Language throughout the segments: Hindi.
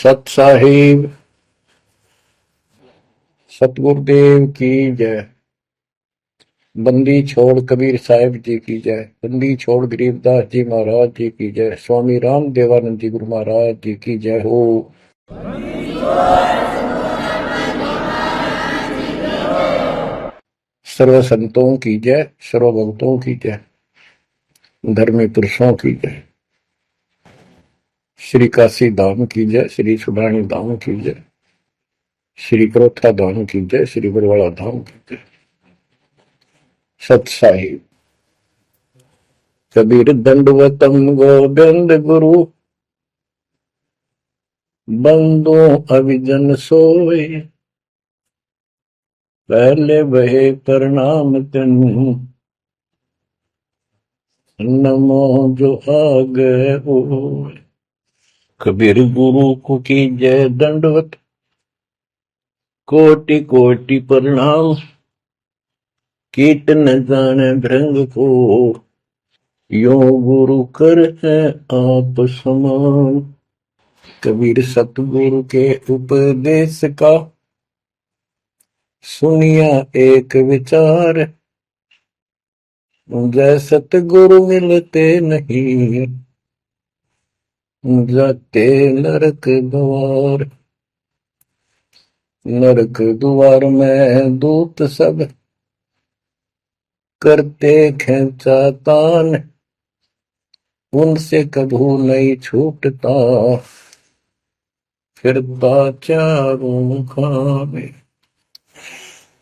सत साहिब सतगुरुदेव की जय। बंदी छोड़ कबीर साहिब जी की जय। बंदी छोड़ गरीबदास जी महाराज जी की जय। स्वामी राम देवानंद जी गुरु महाराज जी की जय हो। सर्व संतों की जय, सर्व भक्तों की जय, धर्मी पुरुषों की जय। श्री काशी धाम की जय, श्री सुब्राणी धाम की जय, श्री क्रोथा धाम की जय, श्री बरवाड़ा धाम की जय। सत साहिब कबीर दंडवतम गोविंद गुरु, बंदो अभिजन सोए, पहले बहे प्रणाम तनु, नमो जो आगे होए। कबीर गुरु को की जय दंडवत, कोटि कोटि प्रणाम, कीट न जाने भृंग को, यो गुरु कर है आप समान। कबीर सतगुरु के उपदेश का सुनिया एक विचार, जय सतगुरु मिलते नहीं, जाते नरक द्वार। नरक द्वार में दूत सब करते खेचा तान, उनसे कभू नहीं छूटता, फिरता चारों खाने।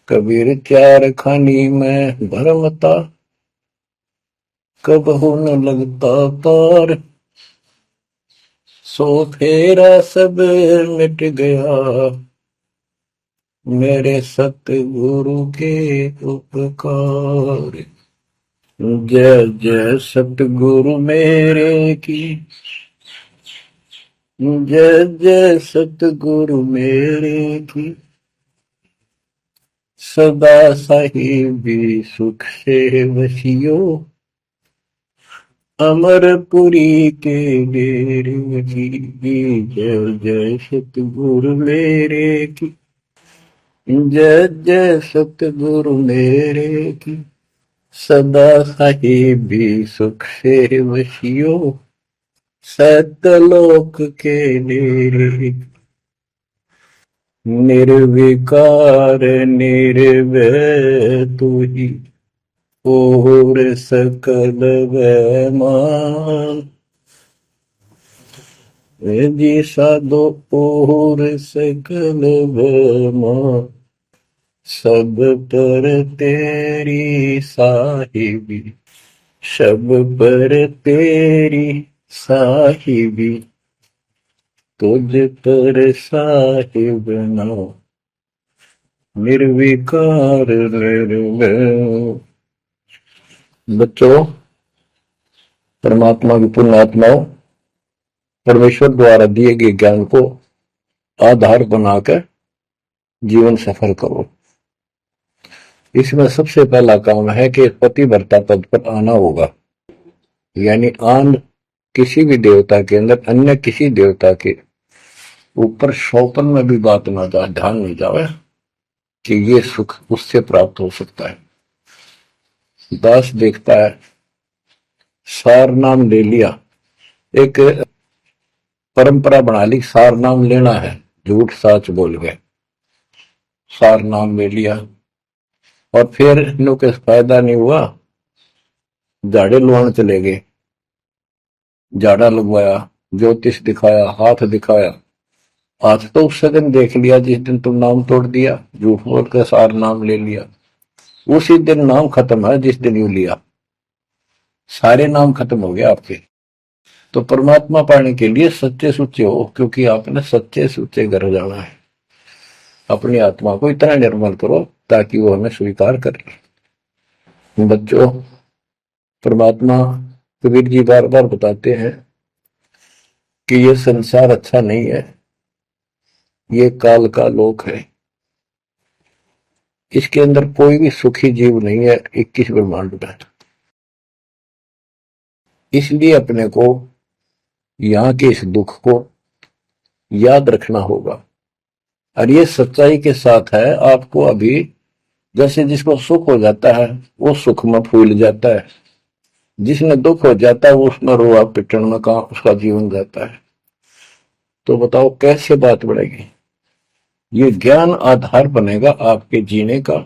कबीर चार खानी में भरमता, कबहू न लगता तार। सो फेरा सब मिट गया, मेरे सतगुरु के उपकार। जय जय सतगुरु मेरे की, जय जय सतगुरु मेरे की। सदा साहिबी सुख से वसियो, अमरपुरी के डेरे की। जय जय सतगुरु मेरे की, जय जय सतगुरु मेरे की। सदा साहिबी सुख से वसियो, सतलोक के डेरे। निर्विकार निर्भय तू ही, और सकल वैमान। जी साधो और सकल वैमान, सब पर तेरी साहिबी, सब पर तेरी साहिबी। तुझ पर साहिब नाम, निर्विकार निर्भय। बच्चों, परमात्मा की पुण्य आत्माओं, परमेश्वर द्वारा दिए गए ज्ञान को आधार बनाकर जीवन सफल करो। इसमें सबसे पहला काम है कि पतिव्रता पद पर आना होगा, यानी आन किसी भी देवता के अंदर अन्य किसी देवता के ऊपर शौपन में भी बात ना जाए, ध्यान नहीं जाए कि ये सुख उससे प्राप्त हो सकता है। दास देखता है, सार नाम ले लिया, एक परंपरा बना ली, सार नाम लेना है, झूठ साच बोल गए, सार नाम ले लिया और फिर इनों के फायदा नहीं हुआ, झाड़े लुआने चले गए, झाड़ा लगवाया, ज्योतिष दिखाया, हाथ दिखाया। हाथ तो उस दिन देख लिया जिस दिन तुम नाम तोड़ दिया, झूठ बोल कर सार नाम ले लिया, उसी दिन नाम खत्म है जिस दिन यू लिया, सारे नाम खत्म हो गए आपके। तो परमात्मा पाने के लिए सच्चे सुच्चे हो, क्योंकि आपने सच्चे सुच्चे घर जाना है। अपनी आत्मा को इतना निर्मल करो ताकि वो हमें स्वीकार करे। बच्चों, परमात्मा कबीर जी बार बार बताते हैं कि ये संसार अच्छा नहीं है, ये काल का लोक है, इसके अंदर कोई भी सुखी जीव नहीं है 21 ब्रह्मांड में। इसलिए अपने को यहाँ के इस दुख को याद रखना होगा। और ये सच्चाई के साथ है। आपको अभी जैसे जिसको सुख हो जाता है वो सुख में फूल जाता है, जिसने दुख हो जाता है वो उसमें रोआ पिटन में कहा उसका जीवन जाता है। तो बताओ कैसे बात बढ़ेगी। ये ज्ञान आधार बनेगा आपके जीने का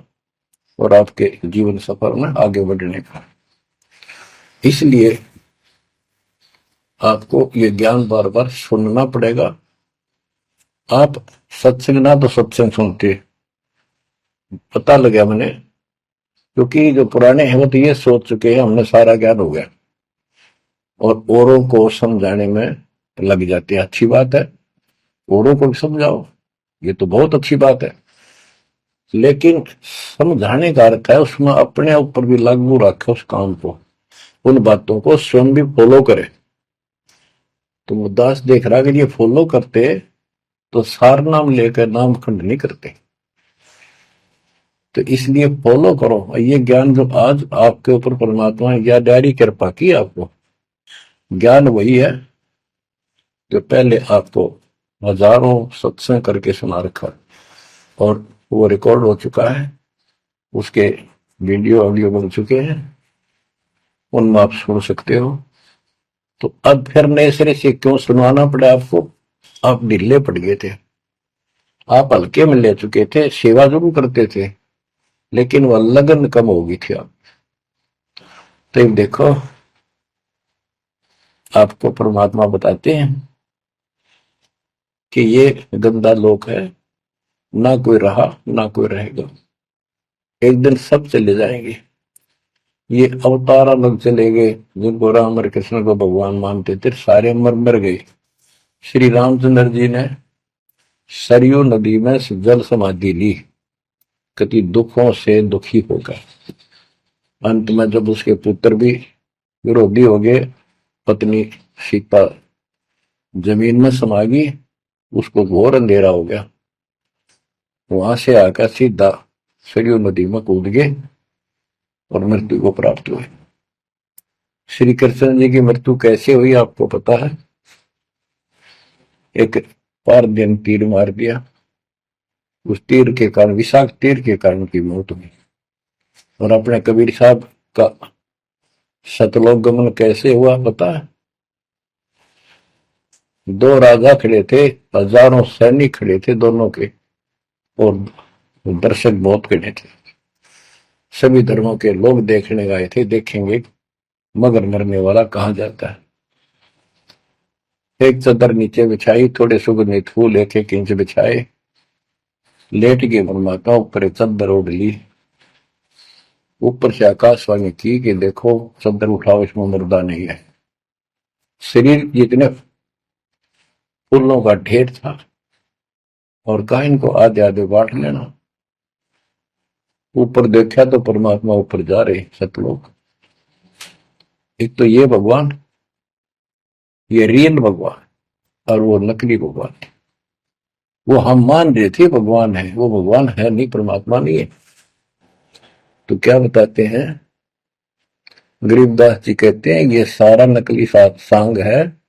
और आपके जीवन सफर में आगे बढ़ने का। इसलिए आपको ये ज्ञान बार बार सुनना पड़ेगा। आप सत्संग ना तो सत्संग सुनते, पता लगा मैंने, क्योंकि जो पुराने हैं वो तो ये सोच चुके हैं हमने सारा ज्ञान हो गया और औरों को समझाने में लग जाते हैं। अच्छी बात है, औरों को भी समझाओ, ये तो बहुत अच्छी बात है, लेकिन समझाने का अर्थ है उसमें अपने ऊपर भी लागू रखे उस काम को, उन बातों को स्वयं भी फॉलो करे। तो मुद्दास देख रहा कि ये फॉलो करते तो सार नाम लेकर नाम खंड नहीं करते। तो इसलिए फॉलो करो। ये ज्ञान जो आज आपके ऊपर परमात्मा या डायरी कृपा की, आपको ज्ञान वही है जो पहले आपको हजारों सत्संग करके सुना रखा और वो रिकॉर्ड हो चुका है, उसके वीडियो ऑडियो बन चुके हैं, उनमें आप सुन सकते हो। तो अब फिर नए सिरे से क्यों सुनवाना पड़ा आपको? आप ढीले पड़ गए थे, आप हल्के में ले चुके थे, सेवा जरूर करते थे लेकिन वह लगन कम हो गई थी आप। तो देखो आपको परमात्मा बताते हैं कि ये गंदा लोक है, ना कोई रहा ना कोई रहेगा, एक दिन सब चले जाएंगे। ये अवतार अलग चले गए, जिनको राम और कृष्ण को भगवान मानते थे सारे मर गए। श्री रामचंद्र जी ने सरयू नदी में जल समाधि ली, कति दुखों से दुखी होकर। अंत में जब उसके पुत्र भी विरोधी हो गए, पत्नी सीता जमीन में समा गई, उसको घोर अंधेरा हो गया, वहां से आकर सीधा सरयू नदी में कूद गए और मृत्यु को प्राप्त हुए। श्री कृष्ण जी की मृत्यु कैसे हुई आपको पता है? एक पारदिन तीर मार दिया, उस तीर के कारण, विषाक्त तीर के कारण की मौत हुई। और अपने कबीर साहब का सतलोक गमन कैसे हुआ पता है? दो राजा खड़े थे, हजारों सैनिक खड़े थे दोनों के, और दर्शक बहुत खड़े थे, सभी धर्मों के लोग देखने गए थे, देखेंगे मगर मरने वाला कहा जाता है। एक चादर नीचे बिछाई, थोड़े सुगंधित फूल एक एक इंच बिछाए, लेट के परमात्मा ऊपर चादर ओढ़ ली, ऊपर से आकाशवाणी की कि देखो चादर उठाओ, इसमें मुर्दा नहीं है। शरीर जितने फूलों का ढेर था और कहा इनको आधे आधे बांट लेना। ऊपर देखा तो परमात्मा ऊपर जा रहे सतलोक। एक तो ये भगवान, ये रियल भगवान, और वो नकली भगवान। वो हम मान रहे थे भगवान है, वो भगवान है नहीं, परमात्मा नहीं है। तो क्या बताते हैं गरीबदास जी, कहते हैं ये सारा नकली सांग है,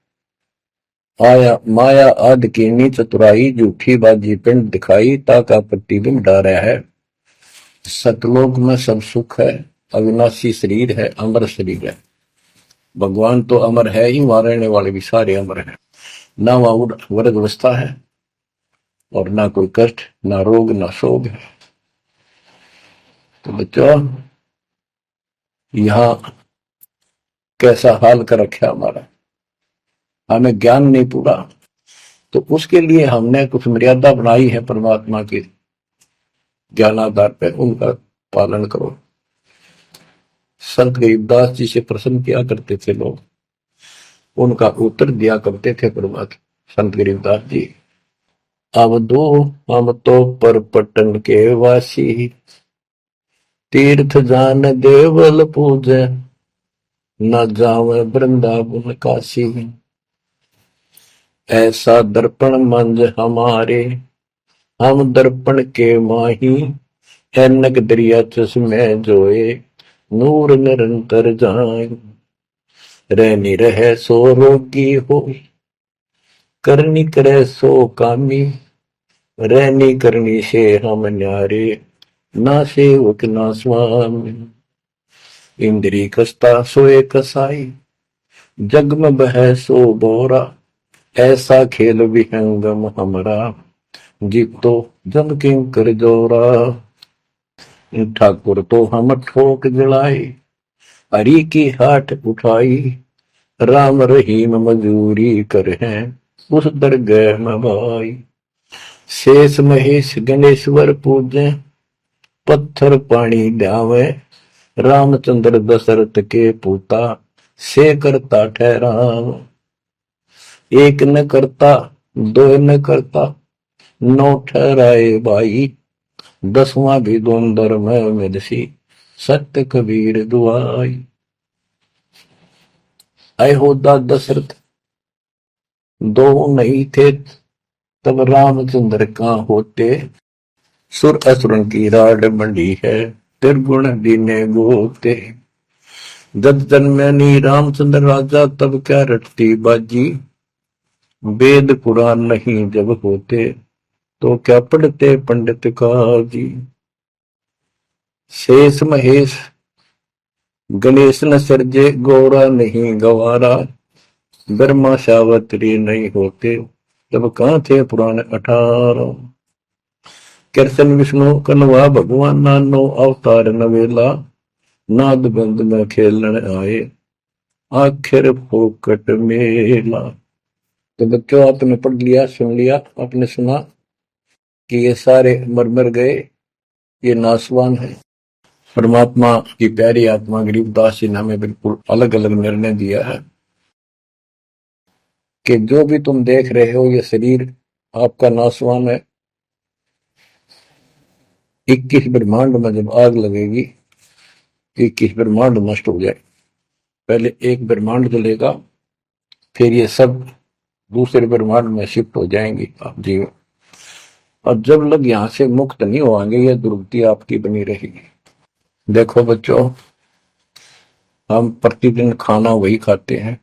आया माया आदि कीनी चतुराई, झूठी बाजी पिंड दिखाई, ताका प्रतिबिंब डारा है। सतलोक में सब सुख है, अविनाशी शरीर है, अमर शरीर है। भगवान तो अमर है ही, वहां रहने वाले भी सारे अमर हैं। ना वहां वर्ग अवस्था है और ना कोई कष्ट, ना रोग, ना शोक है। तो बच्चों यहां कैसा हाल कर रखा हमारा, हमें ज्ञान नहीं पूरा, तो उसके लिए हमने कुछ मर्यादा बनाई है परमात्मा की ज्ञान आधार पर, उनका पालन करो। संत गरीबदास जी से प्रश्न किया करते थे लोग, उनका उत्तर दिया करते थे परमात्मा संत गरीबदास जी। अब दो हम तो पर पटन के वासी, तीर्थ जान देवल पूजे, न जावे वृंदावन काशी। ऐसा दर्पण मंज हमारे, हम दर्पण के माही, ऐनक दरिया चश्मे जोए, नूर निरंतर जाए। रहनी रहे सो रोगी हो, करनी करे सो कामी, रहनी करनी से हम न्यारे, ना सेवक ना स्वामी। इंद्री कसता सोए कसाई, जग में बह सो बोरा, ऐसा खेल विहंगम हमरा, जीत तो जम किंग कर जोरा। ठाकुर तो हम ठोक जड़ाई, हरि की हाट उठाई, राम रहीम मजूरी कर हैं, उस दरगाह में भाई। शेष महेश गणेश्वर पूजे, पत्थर पानी ध्यावे, रामचंद्र दशरथ के पूता, से करता ठहराव। एक न करता, दो न करता, नौ ठहराए भाई, दसवां भी दोंदर में मिलसी, सत्य कबीर दुआई। अय होदा दशरथ दो नहीं थे, तब रामचंद्र कहाँ होते, सुर असुरन की राड मंडी है, त्रिगुण दीने गोते। जब जन्मनी रामचंद्र राजा, तब क्या रटती बाजी, वेद कुरान नहीं जब होते, तो क्या पढ़ते पंडित काजी। शेष महेश गणेश न सर्जे, गौरा नहीं गवारा, ब्रह्मा सावत्री नहीं होते, तब कहाँ थे पुराण 18। कृष्ण विष्णु कन्वा भगवान, नानो अवतार नवेला, नाद बंद में खेलन आए, आखिर फोकट मेला। तो बच्चों आपने पढ़ लिया, सुन लिया, आपने सुना कि ये सारे मर मर गए, ये नासवान है। परमात्मा की प्यारी आत्मा गरीबदास जी ने हमें बिल्कुल अलग अलग निर्णय दिया है कि जो भी तुम देख रहे हो ये शरीर आपका नासवान है। 21 ब्रह्मांड में जब आग लगेगी, 21 ब्रह्मांड नष्ट हो जाए, पहले एक ब्रह्मांड जलेगा, फिर ये सब दूसरे ब्रह्मांड में शिफ्ट हो जाएंगे आप जीव। और जब लग यहां से मुक्त नहीं होंगे, ये दुर्गति आपकी बनी रहेगी। देखो बच्चों, हम प्रतिदिन खाना वही खाते हैं,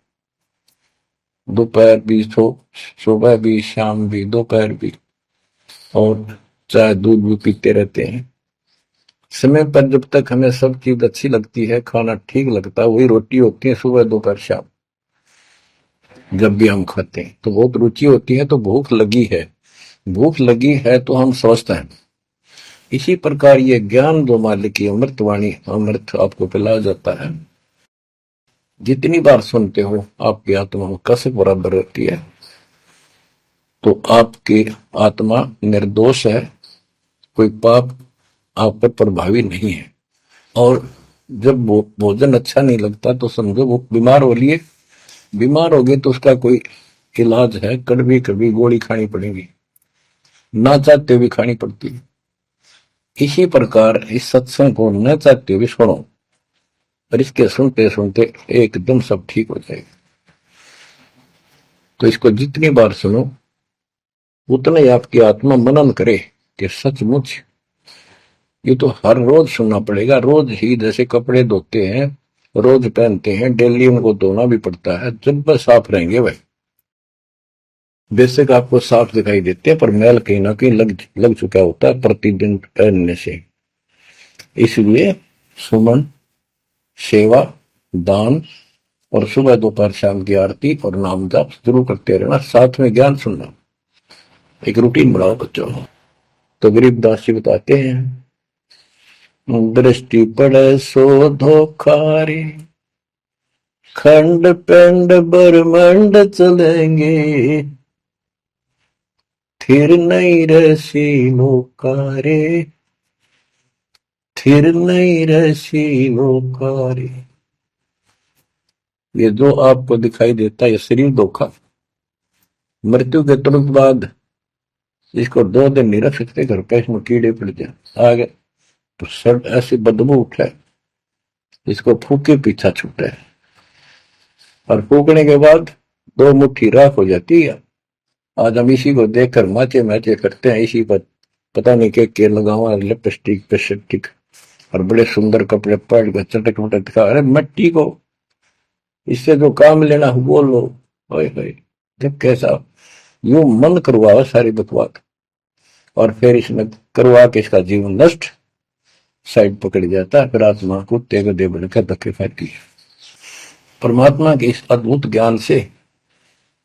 दोपहर भी, सुबह भी, शाम भी, दोपहर भी, और चाय दूध भी पीते रहते हैं। समय पर जब तक हमें सब चीज अच्छी लगती है, खाना ठीक लगता है, वही रोटी होती है सुबह दोपहर शाम। जब भी हम खाते हैं तो बहुत रुचि होती है, तो भूख लगी है, भूख लगी है तो हम स्वस्थ हैं। इसी प्रकार ये ज्ञान जो मालिक की अमृतवाणी, अमृत आपको पिलाया जाता है, जितनी बार सुनते हो आपकी आत्मा में कसक बराबर रहती है। तो आपकी आत्मा निर्दोष है, कोई पाप आप पर प्रभावी नहीं है। और जब भोजन अच्छा नहीं लगता तो समझो वो बीमार हो लिए, बीमार हो गए तो उसका कोई इलाज है, कड़वी कड़वी गोली खानी पड़ेगी, ना चाहते हुए खानी पड़ती है। इसी प्रकार इस सत्संग को न चाहते हुए सुनो, और इसके सुनते सुनते एकदम सब ठीक हो जाएगा। तो इसको जितनी बार सुनो उतना ही आपकी आत्मा मनन करे कि सचमुच ये तो हर रोज सुनना पड़ेगा। रोज ही जैसे कपड़े धोते हैं, रोज पहनते हैं, डेली उनको धोना भी पड़ता है, जब बस साफ रहेंगे भाई। बेशक आपको साफ दिखाई देते हैं, पर मैल कहीं ना कहीं लग चुका होता है प्रतिदिन पहनने से। इसलिए सुमन, सेवा, दान और सुबह दोपहर शाम की आरती और नाम जाप जरूर करते रहना, साथ में ज्ञान सुनना, एक रूटीन बनाओ बच्चों। तो गरीबदास जी बताते हैं, दृष्टि पड़े सो धोखारी, खंड पिंड ब्रह्मांड चलेंगे, थिर नहीं रसी नौकारे, थिर नहीं रसी नौकारे। ये जो आपको दिखाई देता है ये शरीर धोखा, मृत्यु के तुरंत बाद इसको 2 दिन नहीं रख सकते घर पे, इसमें कीड़े पड़ जाए आगे तो सर ऐसी बदबू उठे, इसको फूके पीछा छूटे, और फूकने के बाद 2 मुट्ठी राख हो जाती है। आज हम इसी को देखकर माचे माचे करते हैं, इसी पर पता नहीं क्या लगावा, लिपस्टिक पेस्टिक और बड़े सुंदर कपड़े पहन कर चटक मटक दिखा। अरे मट्टी को इससे जो काम लेना वो लो, जब कैसा यूं मन करवावे सारी बकवाद, और फिर इसमें करवा के इसका जीवन नष्ट साइड पकड़ जाता है, फिर आत्मा को तेग दे बनकर धक्के फेंकती है। परमात्मा के इस अद्भुत ज्ञान से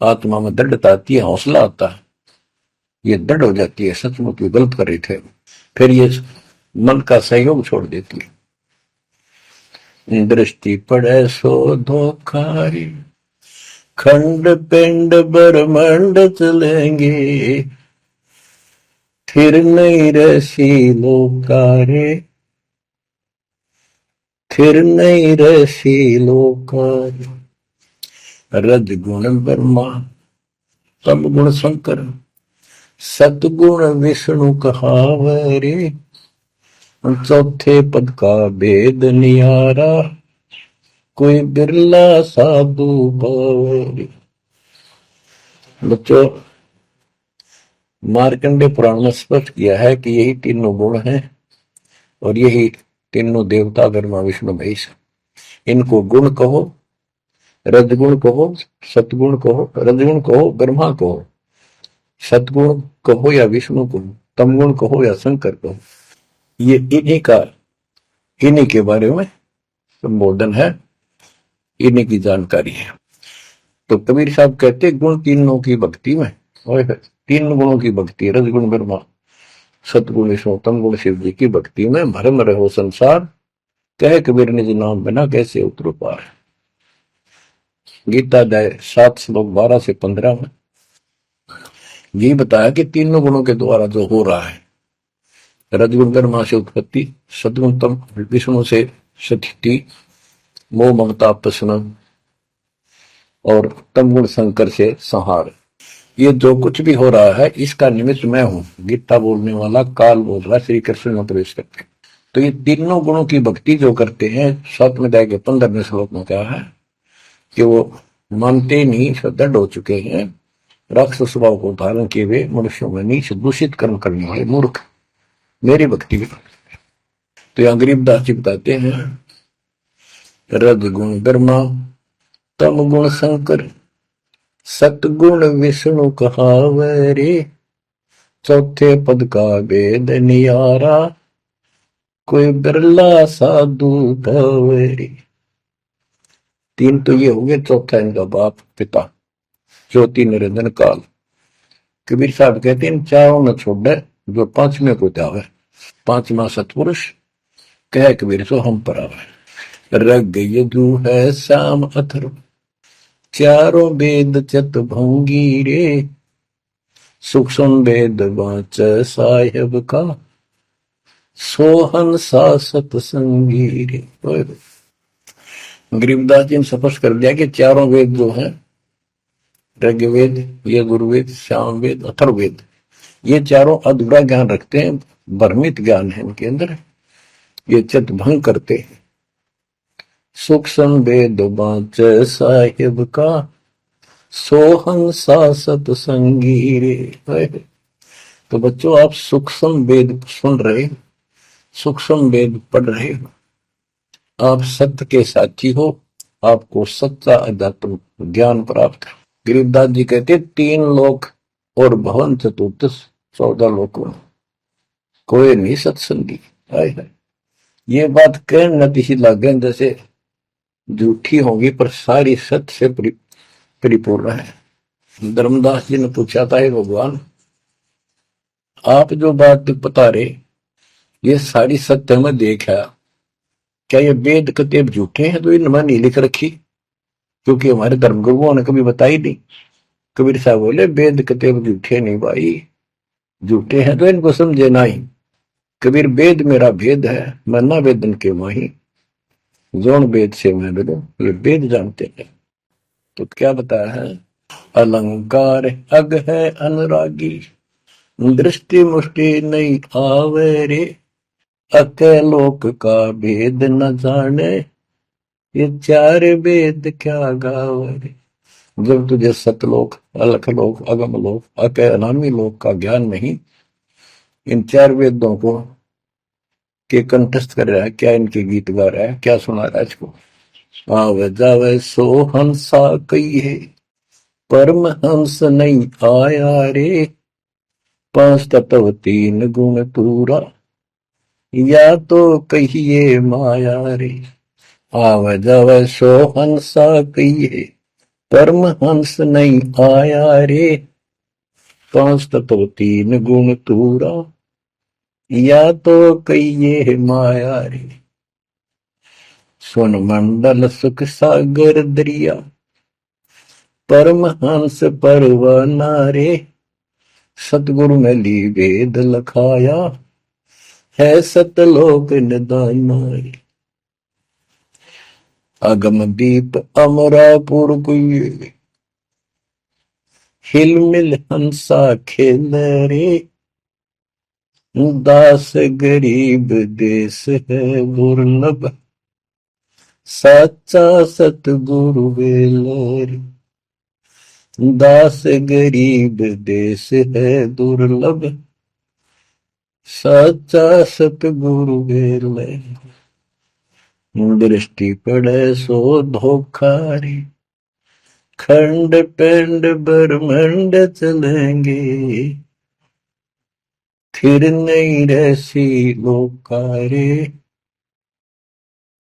आत्मा में दृढ़ता आती है, हौसला आता है, ये दृढ़ हो जाती है, सचमुच ये गलत कर रहे थे, फिर ये मन का सहयोग छोड़ देती है। दृष्टि पड़े सो धोखारी, खंड पिंड ब्रह्मांड चलेंगे, फिर नहीं रसी लोकारे, फिर नहीं रसी लोकारे। रज गुण ब्रह्मा तम गुण शंकर, सतगुण विष्णु कहावरे, चौथे पद का भेद नियारा, कोई बिरला साधु पावरे। बच्चों, मार्कंडे पुराण में स्पष्ट किया है कि यही तीनों गुण हैं, और यही तीनों देवता ब्रह्मा विष्णु महेश, इनको गुण कहो, रजगुण कहो, सतगुण कहो, रजगुण कहो ब्रह्मा कहो, सतगुण कहो या विष्णु कहो, तमगुण कहो या शंकर कहो, ये इन्हीं के बारे में संबोधन है, इन्हीं की जानकारी है। तो कबीर साहब कहते गुण तीनों की भक्ति में, और तीन गुणों की भक्ति, रजगुण ब्रह्मा, सतगुण विष्णु, तमगुण शिव जी की भक्ति में भरम रहो संसार, कहे कबीर निज नाम बिना कैसे उतरो पार। गीता अध्याय 7 श्लोक 12 से 15 में ये बताया कि तीनों गुणों के द्वारा जो हो रहा है, रजगुण ब्रह्मा से उत्पत्ति, सतगुण तम विष्णु से स्थिति, मोह ममता प्रश्न, और तमगुण शंकर से संहार, ये जो कुछ भी हो रहा है इसका निमित्त मैं हूं। गीता बोलने वाला काल बोल रहा, श्री कृष्ण में प्रवेश करके। तो ये तीनों गुणों की भक्ति जो करते हैं, 7वें अध्याय के 15वें श्लोक में क्या है कि वो मानते नहीं, दृढ़ हो चुके हैं, राक्षस स्वभाव को धारण किए हुए मनुष्यों में नीच दूषित कर्म करने वाले मूर्ख मेरी भक्ति भी। तो यहाँ गरीबदास जी बताते हैं, रजगुण ब्रह्मा तम गुण शंकर, सतगुण विष्णु कहावरे, चौथे पद का भेद नियारा, कोई बिरला साधु पावरे। तीन तो ये हो गए, चौथा इनका बाप पिता ज्योति निरंजन काल। कबीर साहब कहते हैं इन चारों न छोड़े जो पांचवें को त्यावे, पांचवा सतपुरुष कह कबीर सो हम पर आवे। रग यजु है श्याम अथर्व, चारों वेद चत भंगी रे, सूक्ष्म वेद वाच साहेब का, सोहन सा सतसंगी रे। गरीबदास जी ने स्पष्ट कर दिया कि चारों वेद जो है, ऋग्वेद, यजुर्वेद, सामवेद, अथर्ववेद, ये चारों अधूरा ज्ञान रखते हैं, भ्रमित ज्ञान है इनके अंदर, ये चित भंग करते हैं। सूक्ष्म वेद बाच साहिब का, सोहन सा सतसंगी रे। तो बच्चों, आप सूक्ष्म वेद सुन रहे, सूक्ष्म वेद पढ़ रहे हो, आप सत्य के साथी हो, आपको सच्चा अध्यात्म ज्ञान प्राप्त है। गरीबदास जी कहते 3 लोक और भवन चतुर्दश 14 लोकों, कोई नहीं सत्संगी। ये बात कहने नतीशी लगे जैसे झूठी होगी, पर सारी सत्य से परिपूर्ण है। धर्मदास जी ने पूछा था, हे भगवान, आप जो बात बता रहे ये सारी सत्य में देखा, क्या ये वेद कतेब झूठे हैं तो इनमें नहीं लिख रखी? क्योंकि हमारे धर्म गुरुओं ने कभी बताई नहीं। कबीर साहब बोले वेद कतेब झूठे नहीं भाई, झूठे हैं तो इनको समझे नहीं। कबीर वेद मेरा भेद है, मैं ना वेदन के माही, जोन वेद से मैं मिलूं, ये वेद जानते हैं। तो क्या बताया है, अलंकार अग है अनुरागी, दृष्टि मुष्टि नहीं आवे रे, अके लोक का भेद न जाने, ये 4 वेद क्या गावे। जब तुझे सतलोक, अलखलोक, अगम लोक, अके अनामी लोक का ज्ञान नहीं, इन 4 वेदों को के कंठस्थ कर रहा है, क्या इनके गीत गा रहा है, क्या सुना रहा है इसको। आवे जावे सो हंसा कही है, परमहंस नहीं आया रे, पांच तत्व तीन गुण पूरा, या तो कहिए माया रे, आव जव सो हंसा कहिए। परमहंस नहीं आया रे, पांच तत्व तीन गुण पूरा, या तो कहिए माया रे। सुन मंडल सुख सागर दरिया, परमहंस परवाना रे, सतगुरु में ली वेद लखाया, है सतलोक निदाना रे। अगम दीप अमरापुर कुए, हिल मिल हंसा खेल रे, दास गरीब देश है दुर्लभ, साचा सतगुरु वेल रे। दास गरीब देश है दुर्लभ, साचा सतगुरु वेल रे। दृष्टि पड़े सो धोखा रे, खंड पिंड ब्रह्मंड चलेंगे, फिर नहीं रहसी लोकारे,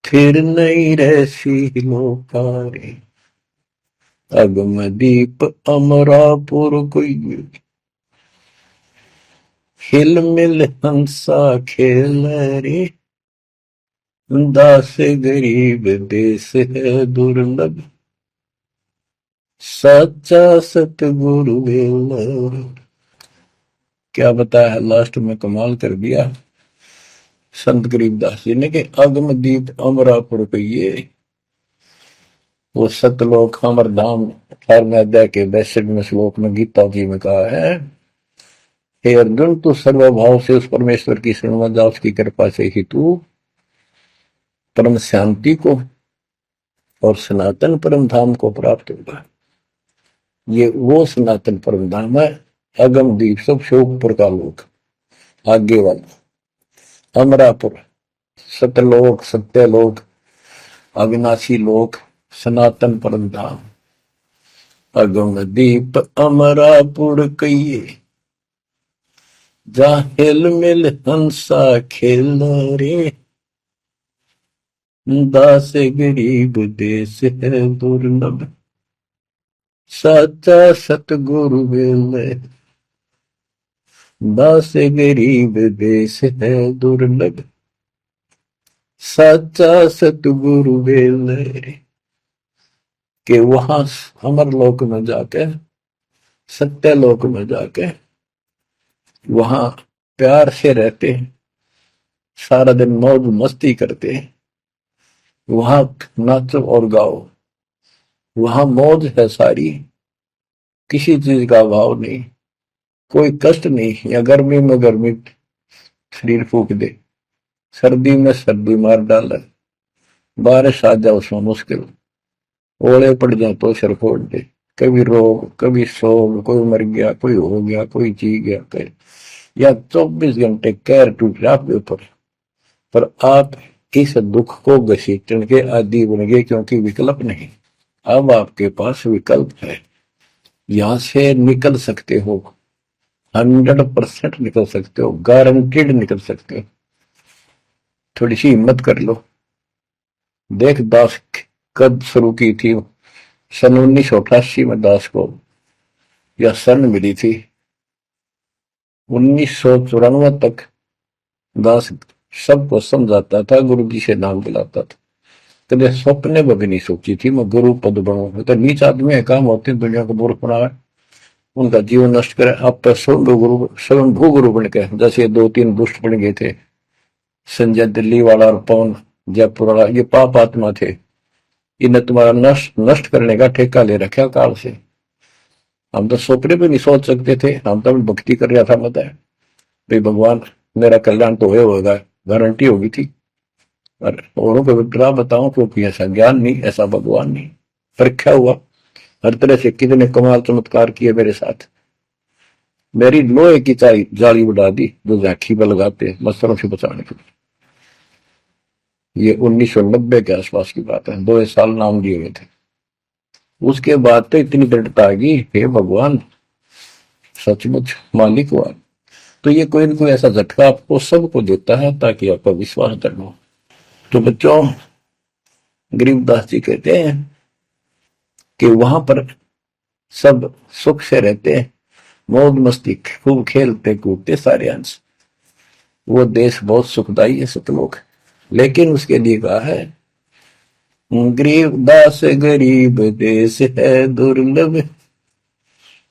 फिर नहीं रहसी लोकारे। अगम दीप अमरापुर कोई, हिल मिल हंसा खेल रे, दास गरीब देश है दुर्लभ, सच्चा सतगुरु वेल। क्या बताया है लास्ट में, कमाल कर दिया संत गरीबदास जी ने कि अगम दीप अमरापुर कहिए। वो सतलोक अमर धाम 18वें अध्याय के 62वें श्लोक में गीता जी में कहा है, हे अर्जुन तू सर्वभाव से उस परमेश्वर की शरण में जा, उसकी कृपा से ही तू परम शांति को और सनातन परम धाम को प्राप्त होगा। ये वो सनातन परम धाम है, अगम दीप सब शोकपुर का लोक, आगे वाला अमरापुर, सतलोक सत्यलोक अविनाशी लोक, सनातन परम धाम। अगम दीप अमरापुर कहिए, जा हिल मिल हंसा खेल रे, दास गरीब देश है दुर्लभ, साचा सतगुरु वेल। दास गरीब देश है दुर्लभ, साचा सतगुरु वेल रे। कि वहां अमर लोक में जाके, सत्य लोक में जाके वहां प्यार से रहते हैं, सारा दिन मौज मस्ती करते हैं, वहां नाचो और गाओ, वहां मौज है सारी, किसी चीज का अभाव नहीं, कोई कष्ट नहीं। या गर्मी में गर्मी शरीर फूक दे, सर्दी में सर्दी मार डाले, बारिश आ जाए उसमें मुश्किल, ओले पड़ जाए तो सिर फोड़ दे, कभी रोग कभी शोक, कोई मर गया कोई हो गया कोई जी गया कोई, या 24 घंटे कैर टूट रहा आपके ऊपर, पर आप इस दुख को घसीटने के आदि बन गए, क्योंकि विकल्प नहीं। अब आपके पास विकल्प है, यहां से निकल सकते हो, 100% निकल सकते हो, गारंटीड निकल सकते हो। थोड़ी सी हिम्मत कर लो। देख दास कब शुरू की थी, सन 1988 में दास को यह सन मिली थी। 1994 तक दास सबको समझाता था, गुरु जी से नाम दिलाता था, कभी सपने में भी नहीं सोची थी मैं गुरु पद बनूंगा। तो नीच आदमी है, काम होते हैं दुनिया को मूर्ख बनावे, उनका जीवन नष्ट करे, आप पर स्वयं भू गुरु बन के, जैसे 2-3 दुष्ट बन गए थे, संजय दिल्ली वाला और पवन जयपुर वाला, ये पाप आत्मा थे, इन्हें तुम्हारा नष्ट करने का ठेका ले रखा काल से। हम तो सपने भी नहीं सोच सकते थे, हम तो भक्ति कर रहा था, बताए भाई भगवान मेरा कल्याण तो होगा, गारंटी होगी थी। और औरों को विग्रह बताऊं, क्योंकि ऐसा ज्ञान नहीं, ऐसा भगवान नहीं। परीक्षा हुआ, हर तरह से कितने कमाल चमत्कार किए मेरे साथ। मेरी लोहे की जाली उड़ा दी जो झांकी पर लगाते मच्छरों से बचाने के लिए। ये 1990 के आसपास की बात है, 2 साल नाम दिए हुए थे। उसके बाद तो इतनी दृढ़ता आ गई, हे भगवान सचमुच मालिक हुआ। तो ये कोई ना कोई ऐसा झटका आपको सबको देता है ताकि आपका विश्वास दृढ़ हो। तो बच्चों, गरीबदास जी कहते हैं कि वहां पर सब सुख से रहते हैं, मौज मस्ती खूब खेलते कूदते सारे अंश। वो देश बहुत सुखदाई है सतलोक, लेकिन उसके लिए कहा है गरीबदास गरीब देश है दुर्लभ,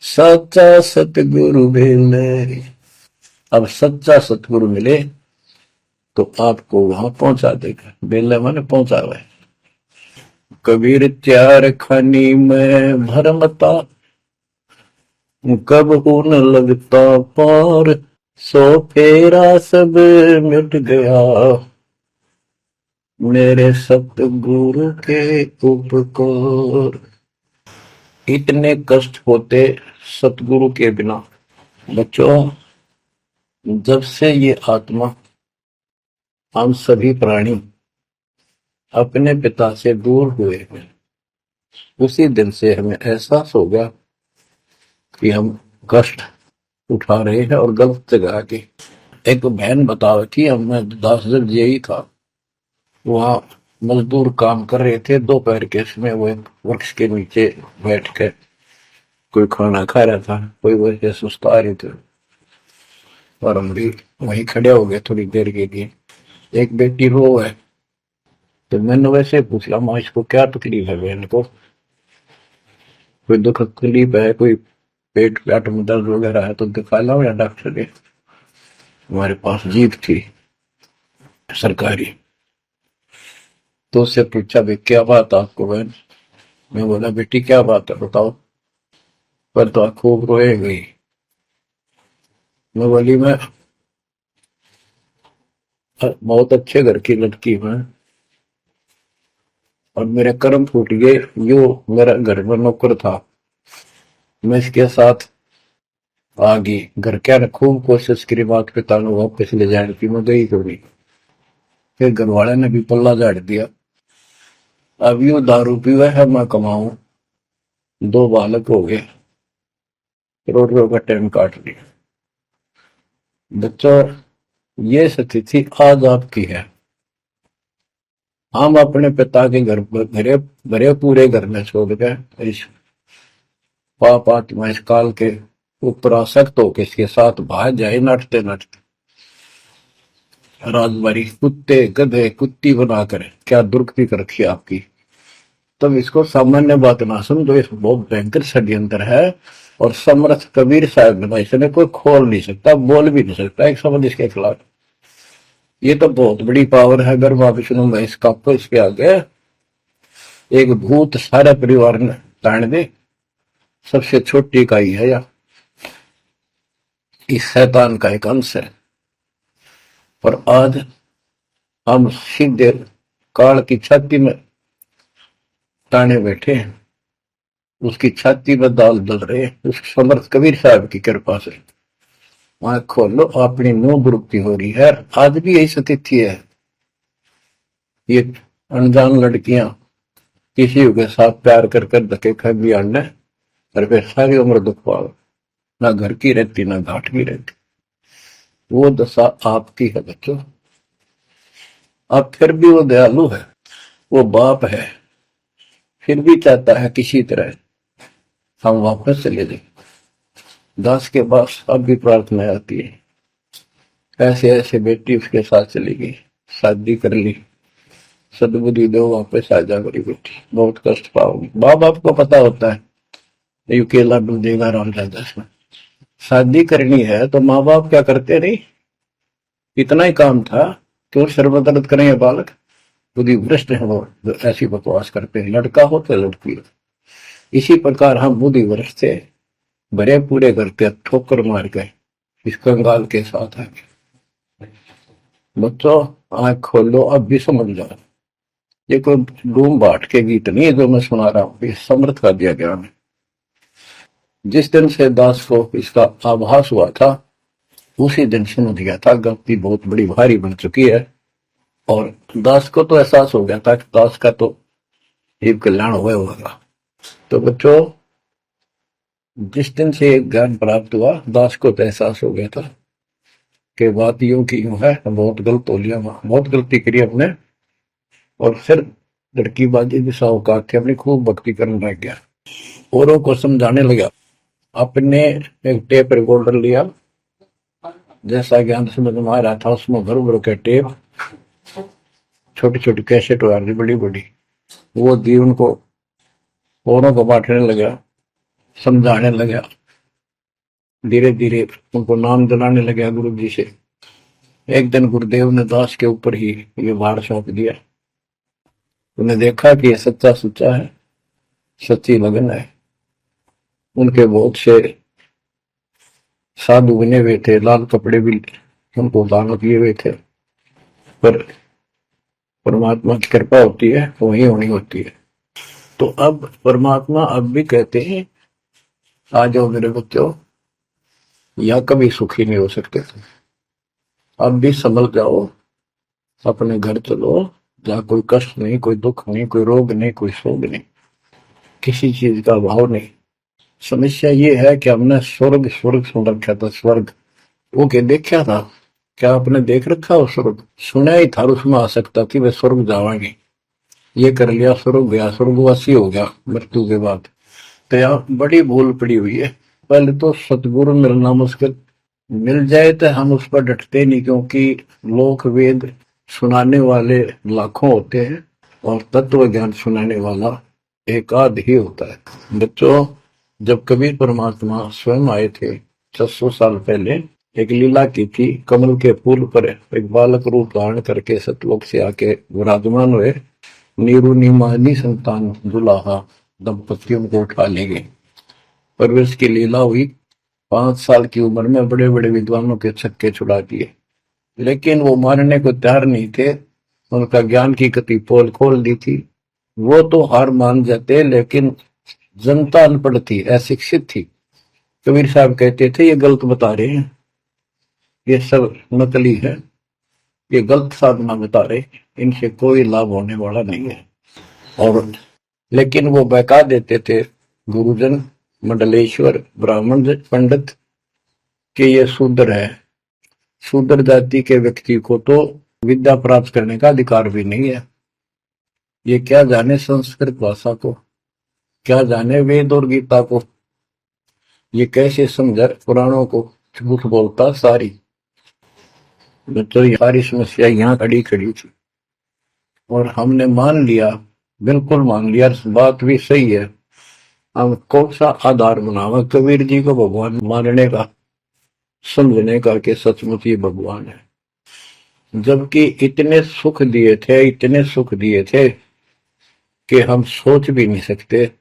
सच्चा सतगुरु मिले। अब सच्चा सतगुरु मिले तो आपको वहां पहुंचा देगा। बेला मैंने पहुंचा हुआ है। कबीर त्यार खानी में भरमता, कब न लगता पार, सो फेरा सब मिट गया, मेरे सतगुरु के उपकार। इतने कष्ट होते सतगुरु के बिना। बच्चों, जब से ये आत्मा, हम सभी प्राणी अपने पिता से दूर हुए हैं, उसी दिन से हमें एहसास हो गया कि हम कष्ट उठा रहे हैं और गलत जगह के। एक बहन बता रही थी, हमें 10 दिन यही था, वहां मजदूर काम कर रहे थे, दोपहर के समय वो एक वृक्ष के नीचे बैठ कर कोई खाना खा रहा था, कोई वैसे सुस्ता रहे थे और हम भी वहीं खड़े हो गए थोड़ी देर के लिए। एक बेटी रो है, तो मैंने वैसे पूछा, माँ इसको क्या तकलीफ है, बहन को कोई दुख तकलीफ है, कोई पेट पेट में दर्द वगैरह है तो दिखा लाओ या डॉक्टर ने। हमारे पास जीप थी सरकारी, तो उससे पूछा भाई क्या बात आपको बहन। मैं बोला बेटी क्या बात है बताओ। पर तो खूब रोए गई। मैं बोली मैं बहुत अच्छे घर की लड़की हूँ और मेरे कर्म फूट गए। यो मेरा घर में नौकर था, मैं इसके साथ आ गई घर, क्या ने खूब कोशिश करी माता पिता ने वापस ले जाने की, मैं गई क्यों नहीं। फिर घर वाले ने भी पल्ला झाड़ दिया। अब यू दारू पीवा है, मैं कमाऊं, 2 बालक हो गए, करोड़ का टाइम काट लिया। बच्चों, ये स्थिति आज आपकी है। हम अपने पिता के घर घरे भरे पूरे घर में छोड़ गए, इस पाप आत्मा इस काल के ऊपर आसक्त होकर इसके साथ भाग जाए नटते नटते राजबारी, कुत्ते गधे कुत्ती बनाकर क्या दुर्गति कर रखी आपकी। तब इसको सामान्य बात ना समझो, इस बहुत भयंकर षड्यंत्र है। और समर्थ कबीर साहब ने इसने कोई खोल नहीं सकता, बोल भी नहीं सकता एक शब्द इसके खिलाफ। ये तो बहुत बड़ी पावर है। अगर मैं विष्णु में इसका तो इसके आगे एक भूत सारे परिवार ने ताण दे, सबसे छोटी इकाई है या इस शैतान का एक अंश है। पर आज हम सीधे काल की छाती में ताने बैठे हैं, उसकी छाती में दाल दल रहे हैं, उस समर्थ कबीर साहब की कृपा से। आंख खोलो, अपनी नो दुरुक्ति हो रही है। आज भी यही स्थिति है। ये अनजान लड़कियां किसी के साथ प्यार कर कर धके खा भी आने, और फिर सारी उम्र दुख पाओ, ना घर की रहती ना घाट की रहती। वो दशा आपकी है बच्चों। अब फिर भी वो दयालु है, वो बाप है, फिर भी चाहता है किसी तरह हम वापस चले जाए। दास के पास अब भी प्रार्थना आती है, ऐसे ऐसे बेटी उसके साथ चली गई, शादी कर ली, सदबुद्धि दो वापस आ जा मेरी बेटी, बहुत कष्ट पाओगी। माँ बाप को पता होता है ये अकेला डूब देगा राम राजा में। शादी करनी है तो माँ बाप क्या करते नहीं, इतना ही काम था, क्यों सर्वदर्द करें ये बालक। बुद्धि भ्रष्ट है वो, ऐसी बकवास करते हैं, लड़का हो तो लड़की हो। इसी प्रकार हम बुद्धि भ्रष्ट थे, भरे पूरे करते ठोकर मार गए इस कंगाल के साथ आके। बच्चों, आंख खोलो, अब भी समझ जाओ। ये कोई डूम बाट के गीत नहीं है जो मैं सुना रहा हूं, ये समर्थ का दिया ज्ञान है। जिस दिन से दास को इसका आभास हुआ था, उसी दिन समझ गया था गलती बहुत बड़ी भारी बन चुकी है। और दास को तो एहसास हो गया था कि दास का तो एक कल्याण हुआ होगा। तो बच्चों, जिस दिन से ज्ञान प्राप्त हुआ, दास को तो एहसास हो गया था कि बात यूं की यूं है, बहुत गलत हो लिया, बहुत गलती करी हमने। और फिर लड़की बाजी भी साहूकार थे, अपनी खूब भक्ति करने लग गया, औरों को समझाने लगा। अपने एक टेप रिकॉर्डर लिया, जैसा ज्ञान समझ में आ रहा था उसमें भर भर के टेप, छोटी छोटी कैसेट आ रही बड़ी बड़ी, वो दी उनको, औरों को बांटने लगा, समझाने लगा। धीरे धीरे उनको नाम दिलाने लगा गुरु जी से। एक दिन गुरुदेव ने दास के ऊपर ही ये भार सौंप दिया। उन्हें देखा कि ये सच्चा सुच्चा है, सच्ची लगन है। उनके बहुत से साधु बने हुए थे, लाल कपड़े भी उनको दान किए हुए थे, पर परमात्मा की कृपा होती है, वही होनी होती है। तो अब परमात्मा अब भी कहते हैं, आ जाओ मेरे बच्चों, या कभी सुखी नहीं हो सकते थे, अब भी संभल जाओ, अपने घर चलो, जहाँ कोई कष्ट नहीं, कोई दुख नहीं, कोई रोग नहीं, कोई शोक नहीं, किसी चीज का अभाव नहीं। समस्या ये है कि हमने स्वर्ग स्वर्ग सुन रखा था, स्वर्ग वो के देखा था, क्या आपने देख रखा हो स्वर्ग? सुना ही था, उसमें आ सकता कि वे स्वर्ग जावाएंगे, ये कर लिया स्वर्ग गया, स्वर्गवासी हो गया मृत्यु के बाद। तो यहाँ बड़ी भूल पड़ी हुई है। पहले तो सतगुरु मिलना मुश्किल, मिल जाए तो हम उस पर डटते नहीं, क्योंकि लोक वेद सुनाने वाले लाखों होते हैं और तत्व ज्ञान सुनाने वाला एक आध ही होता है। बच्चों, जब कबीर परमात्मा स्वयं आए थे 600 साल पहले, एक लीला की थी। कमल के फूल पर एक बालक रूप धारण करके सतलोक से आके विराजमान हुए। नीरू नीमानी संतान दुलाहा, दंपतियों को उठा ले गए। परवरिश की लीला हुई। 5 साल की उम्र में बड़े बड़े विद्वानों के छक्के छुड़ा दिए, लेकिन वो मानने को तैयार नहीं थे। उनका ज्ञान की कति पोल खोल दी थी। वो तो हार मान जाते, लेकिन जनता अनपढ़ थी, अशिक्षित थी। कबीर साहब कहते थे, ये गलत बता रहे हैं, ये सब नकली है, ये गलत साधना बता रहे, इनसे कोई लाभ होने वाला नहीं है। और लेकिन वो बहका देते थे गुरुजन, मंडलेश्वर, ब्राह्मण पंडित, कि ये शूद्र है। शूद्र जाति के व्यक्ति को तो विद्या प्राप्त करने का अधिकार भी नहीं है। ये क्या जाने संस्कृत भाषा को, क्या जाने वेद और गीता को, ये कैसे समझे पुराणों को, झूठ बोलता सारी। तो ये सारी समस्या यहाँ खड़ी खड़ी थी, और हमने मान लिया, बिल्कुल मान लिया, बात भी सही है। हम कौन सा आधार बनावा कबीर जी को भगवान मानने का, समझने का कि सचमुच ये भगवान है, जबकि इतने सुख दिए थे, इतने सुख दिए थे कि हम सोच भी नहीं सकते।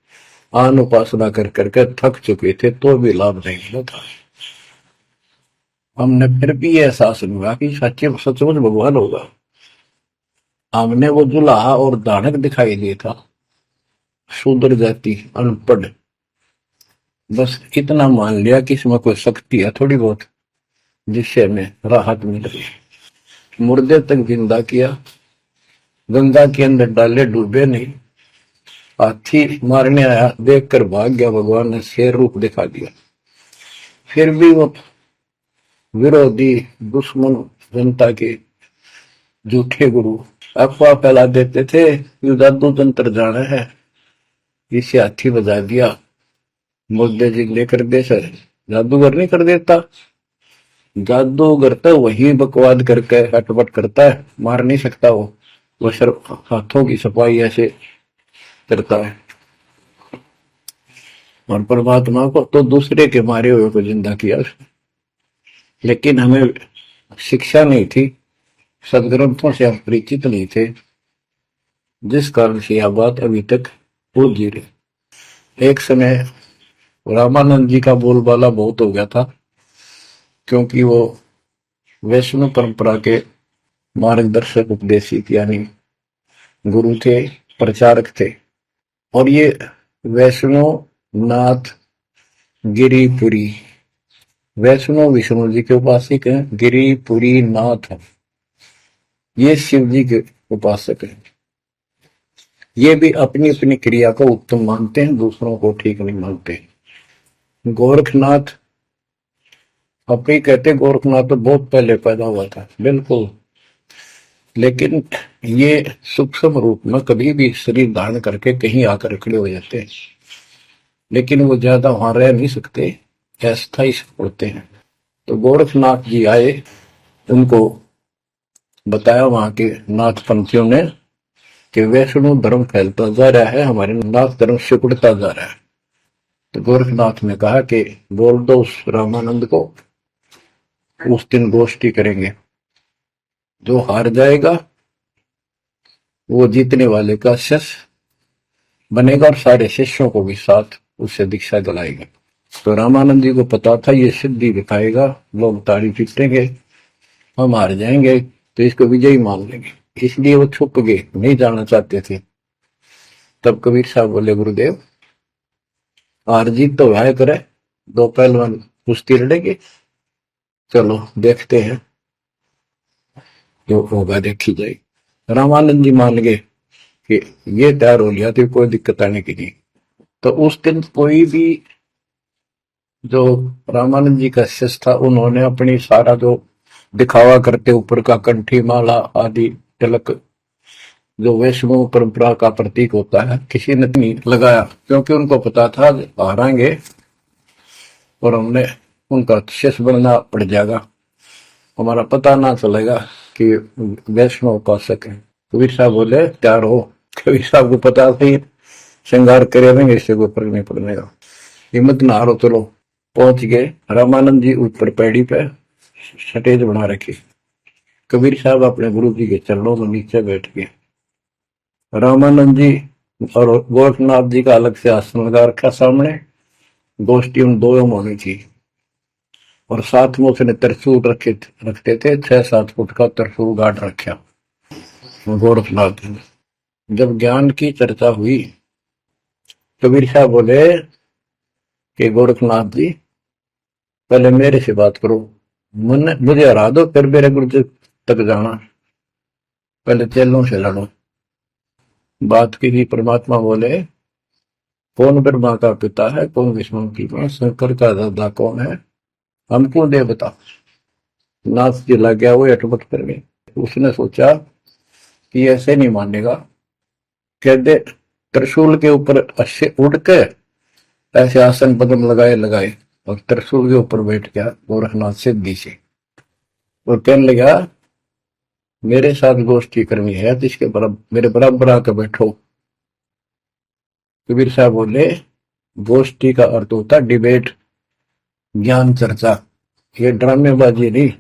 आन उपासना कर करके थक चुके थे, तो भी लाभ नहीं मिला था। हमने फिर भी ये एहसास हुआ कि सच्चे सचमुच भगवान होगा। हमने वो जुलाहा और दानक दिखाई दिया था, शूद्र जाति, अनपढ़, बस इतना मान लिया कि इसमें कोई शक्ति है थोड़ी बहुत, जिससे हमें राहत मिल रही। मुर्दे तक जिंदा किया, गंगा के अंदर डाले, डूबे नहीं। हाथी मारने आया, देखकर भाग गया, भगवान ने शेर रूप दिखा दिया। फिर भी वो विरोधी, दुश्मन, जनता के झूठे गुरु अफवाह फैला देते थे, ये जादू तंत्र जाना है, इसे हाथी बजा दिया, मुर्दे जिंदे कर दे। सर जादूगर नहीं कर देता, जादूगर तो वही बकवाद करके हटपट करता है, मार नहीं सकता वो सिर्फ हाथों की सफाई ऐसे करता है। और परमात्मा को तो दूसरे के मारे हुए को जिंदा किया। लेकिन हमें शिक्षा नहीं थी, सदग्रंथों से हम परिचित नहीं थे, जिस कारण से यह बात अभी तक उलझी रही। एक समय रामानंद जी का बोलबाला बहुत हो गया था, क्योंकि वो वैष्णव परंपरा के मार्गदर्शक, उपदेशित यानी गुरु थे, प्रचारक थे। और ये वैष्णव नाथ गिरिपुरी, वैष्णव विष्णु जी के उपासक हैं, गिरिपुरी नाथ है, ये शिव जी के उपासक हैं। ये भी अपनी अपनी क्रिया को उत्तम मानते हैं, दूसरों को ठीक नहीं मानते। गोरखनाथ अपनी कहते गोरखनाथ तो बहुत पहले पैदा हुआ था, बिल्कुल, लेकिन ये सूक्ष्म रूप में कभी भी शरीर धारण करके कहीं आकर खड़े हो जाते हैं, लेकिन वो ज्यादा वहां रह नहीं सकते, अस्थायी से पड़ते हैं। तो गोरखनाथ जी आए, उनको बताया वहां के नाथ पंथियों ने कि वैष्णव धर्म फैलता जा रहा है, हमारे नाथ धर्म सिकुड़ता जा रहा है। तो गोरखनाथ ने कहा कि बोल दो उस रामानंद को, उस दिन गोष्ठी करेंगे, जो हार जाएगा वो जीतने वाले का शिष्य बनेगा और सारे शिष्यों को भी साथ उससे दीक्षा दिलाएगा। तो रामानंद जी को पता था ये सिद्धि दिखाएगा, लोग ताड़ी पीटेंगे, हम हार जाएंगे, तो इसको विजयी मान लेंगे, इसलिए वो छुप गए, नहीं जाना चाहते थे। तब कबीर साहब बोले गुरुदेव हार जीत तो वह करे, दो पहलवान कुश्ती लड़ेंगे, चलो देखते हैं, जो होगा देखी जाएगी। रामानंद जी मान गए कि ये तैयार हो लिया तो कोई दिक्कत आने की नहीं। तो उस दिन कोई भी जो रामानंद जी का शिष्य था, उन्होंने अपनी सारा जो दिखावा करते ऊपर का कंठी माला आदि तिलक जो वैष्णव परंपरा का प्रतीक होता है, किसी ने नहीं लगाया, क्योंकि उनको पता था हारेंगे और हमने उनका शिष्य बनना पड़ जाएगा, हमारा पता ना चलेगा कि वैष्णव उपासक है। कबीर साहब बोले तैयार हो। कबीर साहब को पता था श्रृंगार करे रहेंगे, इससे कोई फर्क नहीं पड़ने का, हिम्मत ना हारो, चलो। पहुंच गए, रामानंद जी ऊपर पैड़ी पे स्टेज बना रखी, कबीर साहब अपने गुरु जी के चरणों में नीचे बैठ गए, रामानंद जी और गोरखनाथ जी का अलग से आसन लगा रखा सामने, गोष्ठी उन दोनों में होनी थी। और साथ में उसने त्रिशूल रखते थे, 6-7 फुट का त्रिशूल गाड़ रखा गोरखनाथ जी ने। जब ज्ञान की चर्चा हुई, कबीर साहब बोले कि गोरखनाथ जी पहले मेरे से बात करो, मुझे हरा दो, फिर मेरे गुरु जी तक जाना, पहले चेलों से लड़ो। बात की थी, परमात्मा बोले कौन ब्रह्मा का पिता है, कौन विष्णु की मां, शंकर का दादा कौन है, हमको दे बता। नाथ जी लग गया, वो अटपट कर गए। उसने सोचा कि ऐसे नहीं मानेगा, कह दे त्रिशूल के ऊपर अच्छे उड़ के ऐसे आसन पद्म लगाए लगाए और त्रिशूल के ऊपर बैठ गया गोरखनाथ सिद्धि से, और कहने लगा मेरे साथ गोष्ठी करनी है तो इसके बराबर मेरे बराबर आकर बैठो। कबीर साहब बोले गोष्ठी का अर्थ होता डिबेट, ज्ञान चर्चा, ये ड्रामेबाजी नहीं।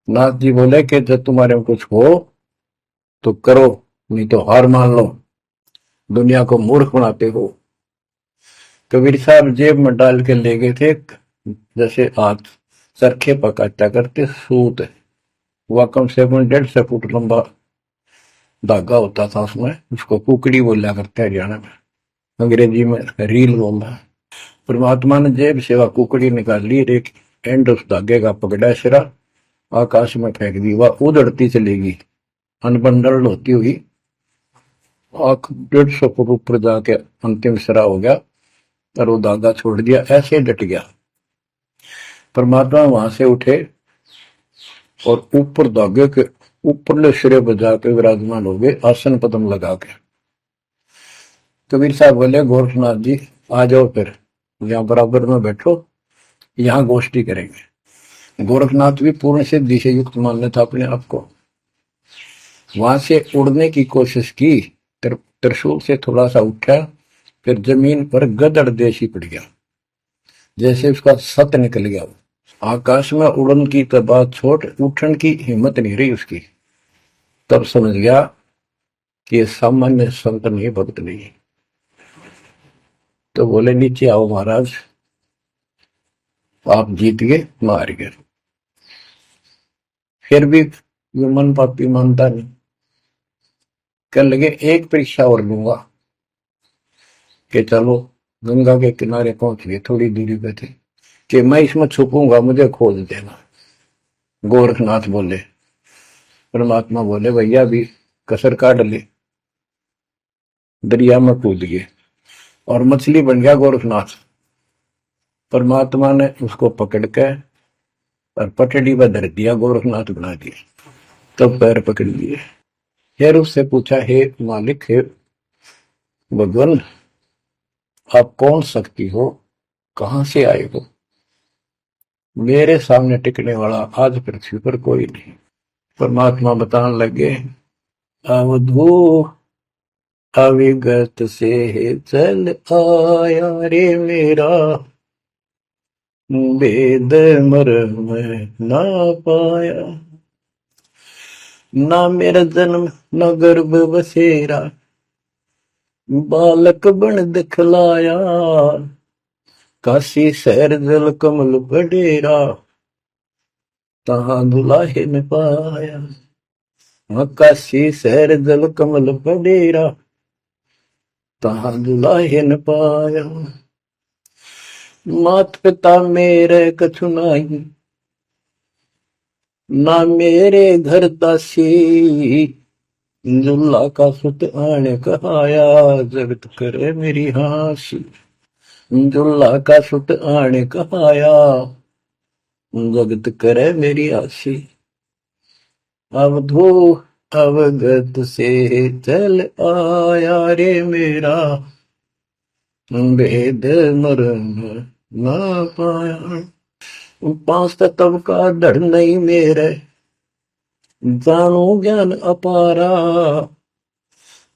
नाथ जी बोले कि जब तुम्हारे में कुछ हो तो करो, नहीं तो हार मान लो, दुनिया को मूर्ख बनाते हो। कबीर साहब जेब में डाल के ले गए थे, जैसे हाथ चरखे पकाता करते सूत, वह कम से कम 1.5 फुट लंबा धागा होता था, उसमें उसको कुकड़ी बोला करते हैं हरियाणा में, अंग्रेजी में रील बोलना। परमात्मा ने जेब से वह कुकड़ी निकाल ली, एक एंड उस धागे का पकड़ा सिरा, आकाश में फेंक दी, वह उधड़ती चलेगी अनबंडल होती हुई, 150 फुट ऊपर जाके अंतिम सिरा हो गया और वो धागा छोड़ दिया, ऐसे डट गया। परमात्मा वहां से उठे और ऊपर धागे के ऊपरले सिरे पर जाके विराजमान हो गए, आसन पद्म लगा के। कबीर साहब बोले गोरखनाथ जी आ जाओ, फिर यहाँ बराबर में बैठो, यहाँ गोष्ठी करेंगे। गोरखनाथ भी पूर्ण सिद्धि से युक्त मान लेता अपने आप को, वहां से उड़ने की कोशिश की, त्रिशूल से थोड़ा सा उठा, फिर जमीन पर गदड़ देशी पड़ गया, जैसे उसका सत निकल गया। आकाश में उड़न की तो बात छोड़, उठन की हिम्मत नहीं रही उसकी। तब समझ गया कि ये सामान्य संत नहीं, भक्त नहीं। तो बोले नीचे आओ महाराज, आप जीत गए, मार गए। फिर भी वो मन पापी मानता नहीं, कहने लगे एक परीक्षा और लूंगा, कि चलो गंगा के किनारे पहुंच गए, थोड़ी दूरी पे थे, कि मैं इसमें छुपूंगा, मुझे खोज देना। गोरखनाथ बोले, परमात्मा बोले भैया भी कसर काट ले, दरिया में कूद गए और मछली बन गया गोरखनाथ। परमात्मा ने उसको पकड़ के और पटड़ी पर धर दिया, गोरखनाथ बना दिया। तब पैर पकड़ लिए। फिर उससे पूछा, हे मालिक, हे भगवान, आप कौन शक्ति हो, कहां से आए हो? मेरे सामने टिकने वाला आज पृथ्वी पर कोई नहीं। परमात्मा बताने लगे, अवधू अविगत से चल आया रे मेरा, वेद मर्म ना पाया। ना मेरा जन्म न गर्भ बसेरा, बालक बन दिखलाया। काशी शहर जल कमल बडेरा, तहां दुलाहे में पाया। काशी शहर जल कमल बडेरा, तहां दुलाहे न पाया। मात पिता मेरे कछु नाही, ना मेरे घर दासी। दुल्ला का सुत आने कहाया, जगत करे मेरी हासी। दुल्ला का सुत आने कहाया, जगत करे मेरी हासी। अवधू अवगत से चल आया रे मेरा, वेद मर्म ना पाया। पांच तत्व का धड़ नहीं मेरे, जानू ज्ञान अपारा।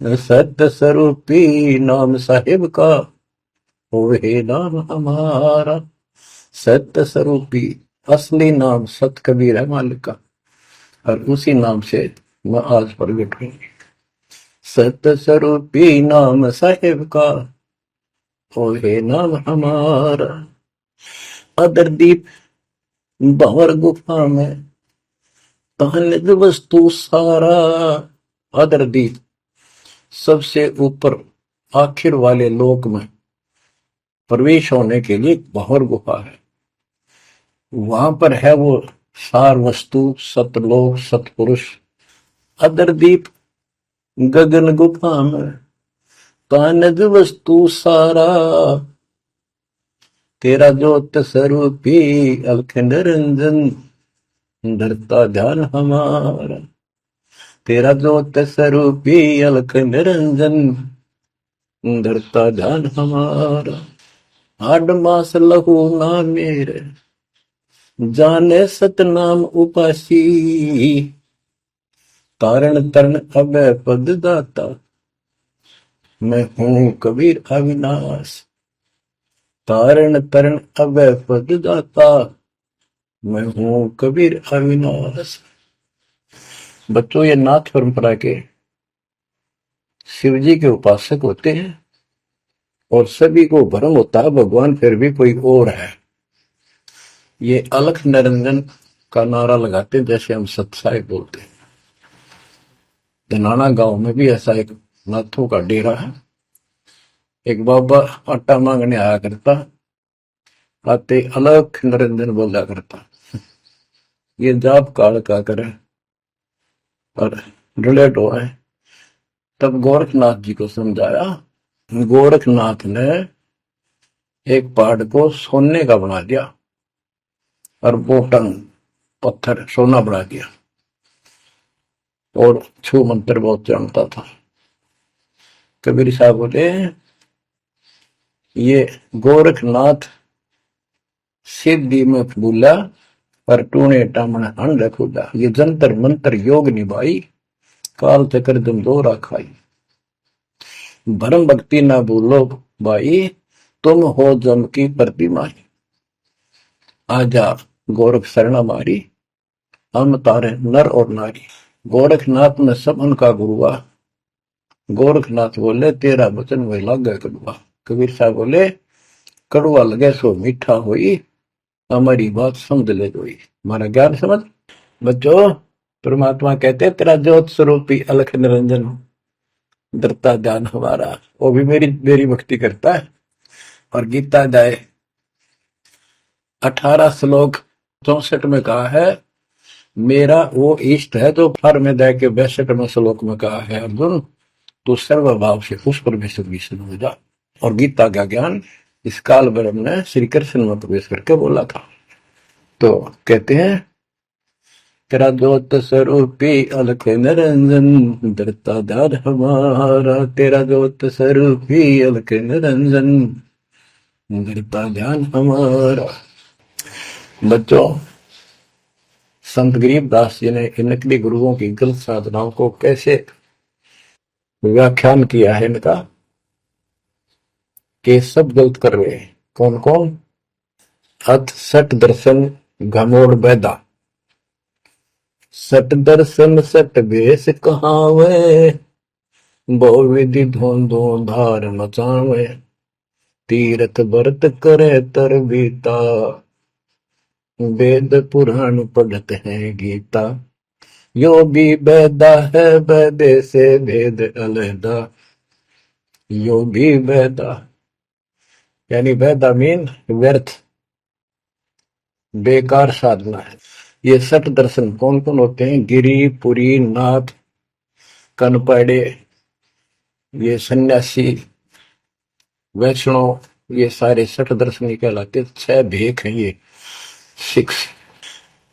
सत्य स्वरूपी नाम साहिब का, होवे नाम हमारा। सत्य स्वरूपी असली नाम सत कबीर है मालिक का, और उसी नाम से मैं आज प्रगट हूं। सत्य स्वरूपी नाम साहिब का, होवे नाम हमारा। अदरदीप भंवर गुफा में, तहन वस्तु सारा। अदरदीप सबसे ऊपर आखिर वाले लोक में प्रवेश होने के लिए भंवर गुफा है। वहां पर है वो सार वस्तु, सतलोक, सतपुरुष। अदरदीप गगन गुफा में, तानद वस्तु सारा। तेरा ज्योत स्वरूपी अलख निरंजन, धरता ध्यान हमारा। तेरा ज्योत स्वरूपी अलख निरंजन, धरता ध्यान हमारा। हाड मास लहू ना मेरे, जाने सतनाम उपासी। तारण तरण अभय पद दाता, मैं हूं कबीर अविनाश। तारण तरण अभय पद दाता, मैं हूं कबीर अविनाश। बच्चों, ये नाथ परंपरा के शिव जी के उपासक होते हैं और सभी को भ्रम होता है भगवान फिर भी कोई और है। ये अलख निरंजन का नारा लगाते हैं, जैसे हम सत्साई बोलते हैं। धनाना गांव में भी ऐसा एक नाथों का डेरा है। एक बाबा आटा मांगने आया करता, आते अलख निरंजन बोला करता। ये जाप काल का करे और रिलेट हो है। तब गोरखनाथ जी को समझाया। गोरखनाथ ने एक पहाड़ को सोने का बना दिया और वो टन पत्थर सोना बना दिया, और छू मंत्र बहुत जानता था। कबीर साहब बोले, ये गोरखनाथ सिद्धि में बोला पर टूने टामण अंड खुदा। ये जंतर मंत्र योग निभाई, काल चक्र दम दोरा खाई। भरम भक्ति ना भूलो भाई, तुम हो जम की प्रतिमा। आजा गोरख शरणा मारी, हम तारे नर और नारी। गोरखनाथ ने सब उनका गुरुआ। गोरखनाथ बोले, तेरा वचन वही लागे कड़ुआ। कबीर साहब बोले, कड़ुआ लगे सो मीठा होई, हमारी बात समझ ले जोई। हमारा ज्ञान समझ। बच्चों, परमात्मा कहते तेरा ज्योत स्वरूपी अलख निरंजन, धरता ध्यान हमारा। वो भी मेरी भक्ति करता है। और गीता जाए 18 श्लोक 64 में कहा है, मेरा वो इष्ट है जो फर में दे के 62वें श्लोक में कहा है अर्जुन, तो सर्वभाव से उस परमेश्वर की हो जा। और गीता का ज्ञान इस काल ब्रह्म ने श्री कृष्ण में प्रवेश करके बोला था। तो कहते हैं तेरा ज्योत स्वरूपी अलख निरंजन धरता दार हमारा, तेरा ज्योत स्वरूपी अलख निरंजन धरता ध्यान हमारा। बच्चों, संत गरीबदास जी ने इन नकली गुरुओं की गलत साधनाओं को कैसे व्याख्यान किया है इनका, कि सब गलत कर रहे हैं। कौन कौन? अथ सट दर्शन घमोड़ बैदा, सट दर्शन सट बेस कहावे, बहु विधि धोंधो धार मचावे, तीरथ व्रत करे तर बीता, वेद पुराण पढ़त है गीता। यो भी बैदा है बैदे से भेद अलहदा, यो भी बैदा यानी बैदा मीन व्यर्थ, बेकार साधना है। ये सठ दर्शन कौन कौन होते हैं? गिरी, पुरी, नाथ, कनपड़े, ये सन्यासी, वैष्णव, ये सारे सठ दर्शन कहलाते। 6 भेख हैं ये, 6।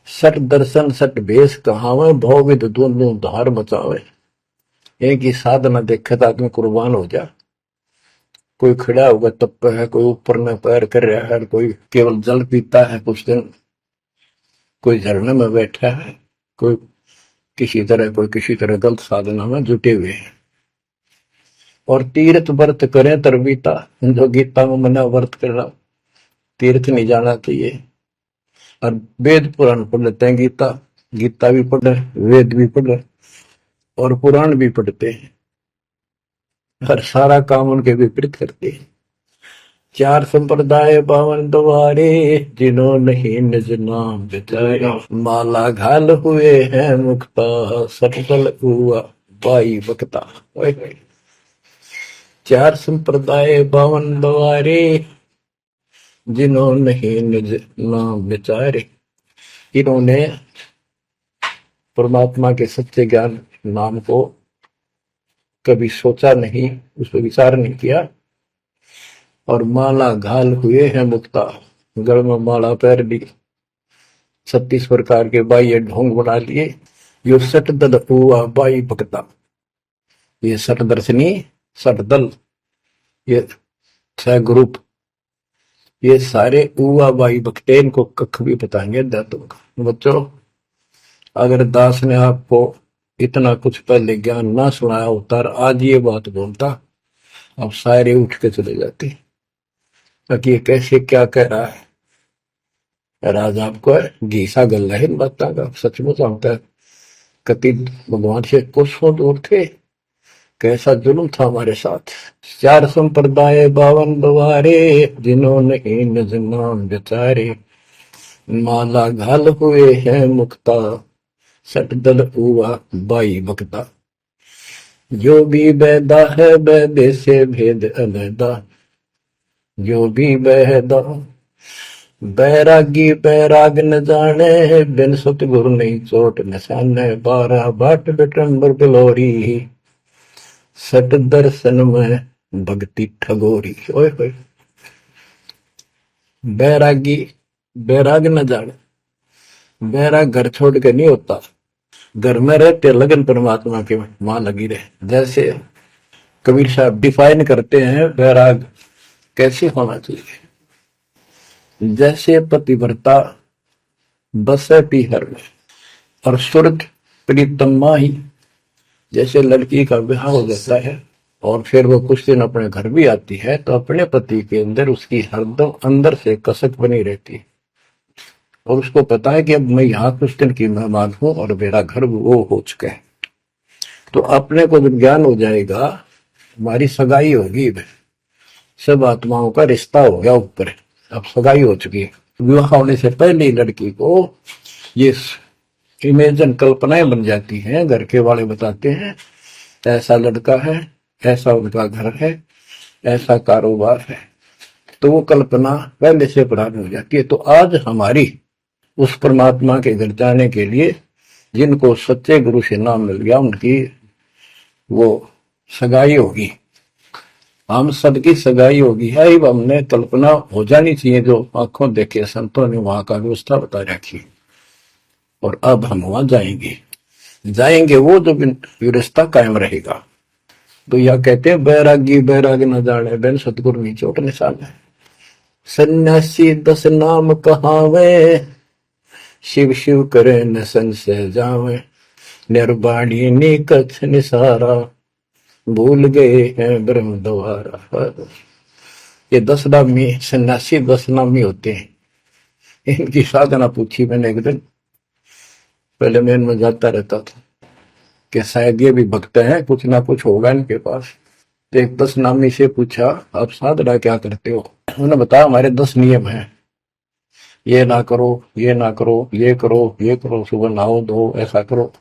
सठ दर्शन सठ भेष कहावे, भौविद दोनों धार बचावे। एक ही साधना देखे तो आदमी कुर्बान हो जा। कोई खड़ा होगा तप है, कोई ऊपर में पैर कर रहा है, कोई केवल जल पीता है कुछ दिन, कोई झरने में बैठा है, कोई किसी तरह गलत साधना में जुटे हुए हैं। और तीर्थ व्रत करें तरबीता, जो गीता में मना व्रत करना, तीर्थ नहीं जाना चाहिए। और वेद पुराण पढ़ लेते हैं, गीता भी पढ़ रहे, वेद भी पढ़ रहे और पुराण भी पढ़ते हैं, हर सारा काम उनके विपरीत करते हैं। 4 संप्रदाय 52 द्वारे, जिन्हों नहीं निज नाम बिचारे, माला घाल हुए हैं मुक्ता, सटल हुआ बाई बकता। 4 संप्रदाय 52 द्वारे, जिन्हों नहीं निज नाम बिचारे। इन्होंने परमात्मा के सच्चे ज्ञान नाम को कभी सोचा नहीं, उस पर विचार नहीं किया, और माला घाल हुए हैं मुक्ता, गल में माला पैर ली, 36 प्रकार के बाह्य ढोंग बना लिए। यो सट दल हुआ बाई भक्ता, ये सट दर्शनी, सट दल, ये 6 ग्रुप, ये सारे उवा बाई भक्ते, इनको कख भी बताएंगे दातों का। बच्चों, अगर दास ने आपको इतना कुछ पहले ज्ञान ना सुनाया होता और आज ये बात बोलता, अब सारे उठ के चले जाते कि ये कैसे क्या कह रहा है। राज आपको घीसा गल है इन बातों का, सचमुच होता है। कति भगवान से कोसों दूर थे, कैसा जुल्म था हमारे साथ। 4 संप्रदाय 52 द्वारे, जिन्होंने निज नाम बिचारे, माला घाल हुए हैं मुक्ता, सट दल हुआ बाई बकता। जो भी बैदा है बैदे से भेद अलहदा, जो भी बैदा। बैरागी बैराग न जाने, बिन सतगुरु नहीं चोट निशाने, 12 बाट बिटंबर बिलोरी, सट दर्शन में भक्ति ठगोरी। ओए होए, बैरागी बैराग न जाने, बैराग घर छोड़ के नहीं होता, घर में रहते लगन परमात्मा के मां लगी रहे। जैसे कबीर साहब डिफाइन करते हैं बैराग कैसे होना चाहिए, जैसे पतिव्रता बसे पीहर में और सुरत प्रीतम माही, जैसे लड़की का विवाह हो जाता है और फिर वो कुछ दिन अपने घर भी आती है, तो अपने पति के अंदर उसकी हरदम अंदर से कसक बनी रहती है, और उसको पता है कि अब मैं यहाँ कुछ दिन की मेहमान हूं और मेरा घर वो हो चुका है। तो अपने को जब ज्ञान हो जाएगा, हमारी सगाई होगी, सब आत्माओं का रिश्ता हो गया ऊपर, अब सगाई हो चुकी है। विवाह होने से पहले लड़की को ये इमेजन कल्पनाएं बन जाती हैं, घर के वाले बताते हैं ऐसा लड़का है, ऐसा उनका घर है, ऐसा कारोबार है, तो वो कल्पना पहले से पुरानी हो जाती है। तो आज हमारी उस परमात्मा के घर जाने के लिए जिनको सच्चे गुरु से नाम मिल गया, उनकी वो सगाई होगी, हम सबकी सगाई होगी है। हमने कल्पना हो जानी चाहिए, जो आंखों देखे संतों ने वहां का व्यवस्था बता रखी। और अब हम वहां जाएंगे, जाएंगे वो जो व्यवस्था कायम रहेगा। तो यह कहते हैं बैरागी बैराग न जाने बिन सतगुरु की चोट निशान है। सन्यासी दस नाम कहावे, शिव शिव करे न संग से जावे, निर्वाणी निकथ निसारा, भूल गए हैं ब्रह्म द्वारा। ये दस नामी सन्यासी दस नामी होते हैं। इनकी साधना पूछी मैंने एक दिन, पहले मैं इनमें जाता रहता था कि शायद ये भी भक्त हैं, कुछ ना कुछ होगा इनके पास। तो एक दस नामी से पूछा, आप साधना क्या करते हो? उन्होंने बताया हमारे 10 नियम हैं, ये ना करो, ये ना करो, ये करो, ये करो, सुबह नहाओ धो, ऐसा करो।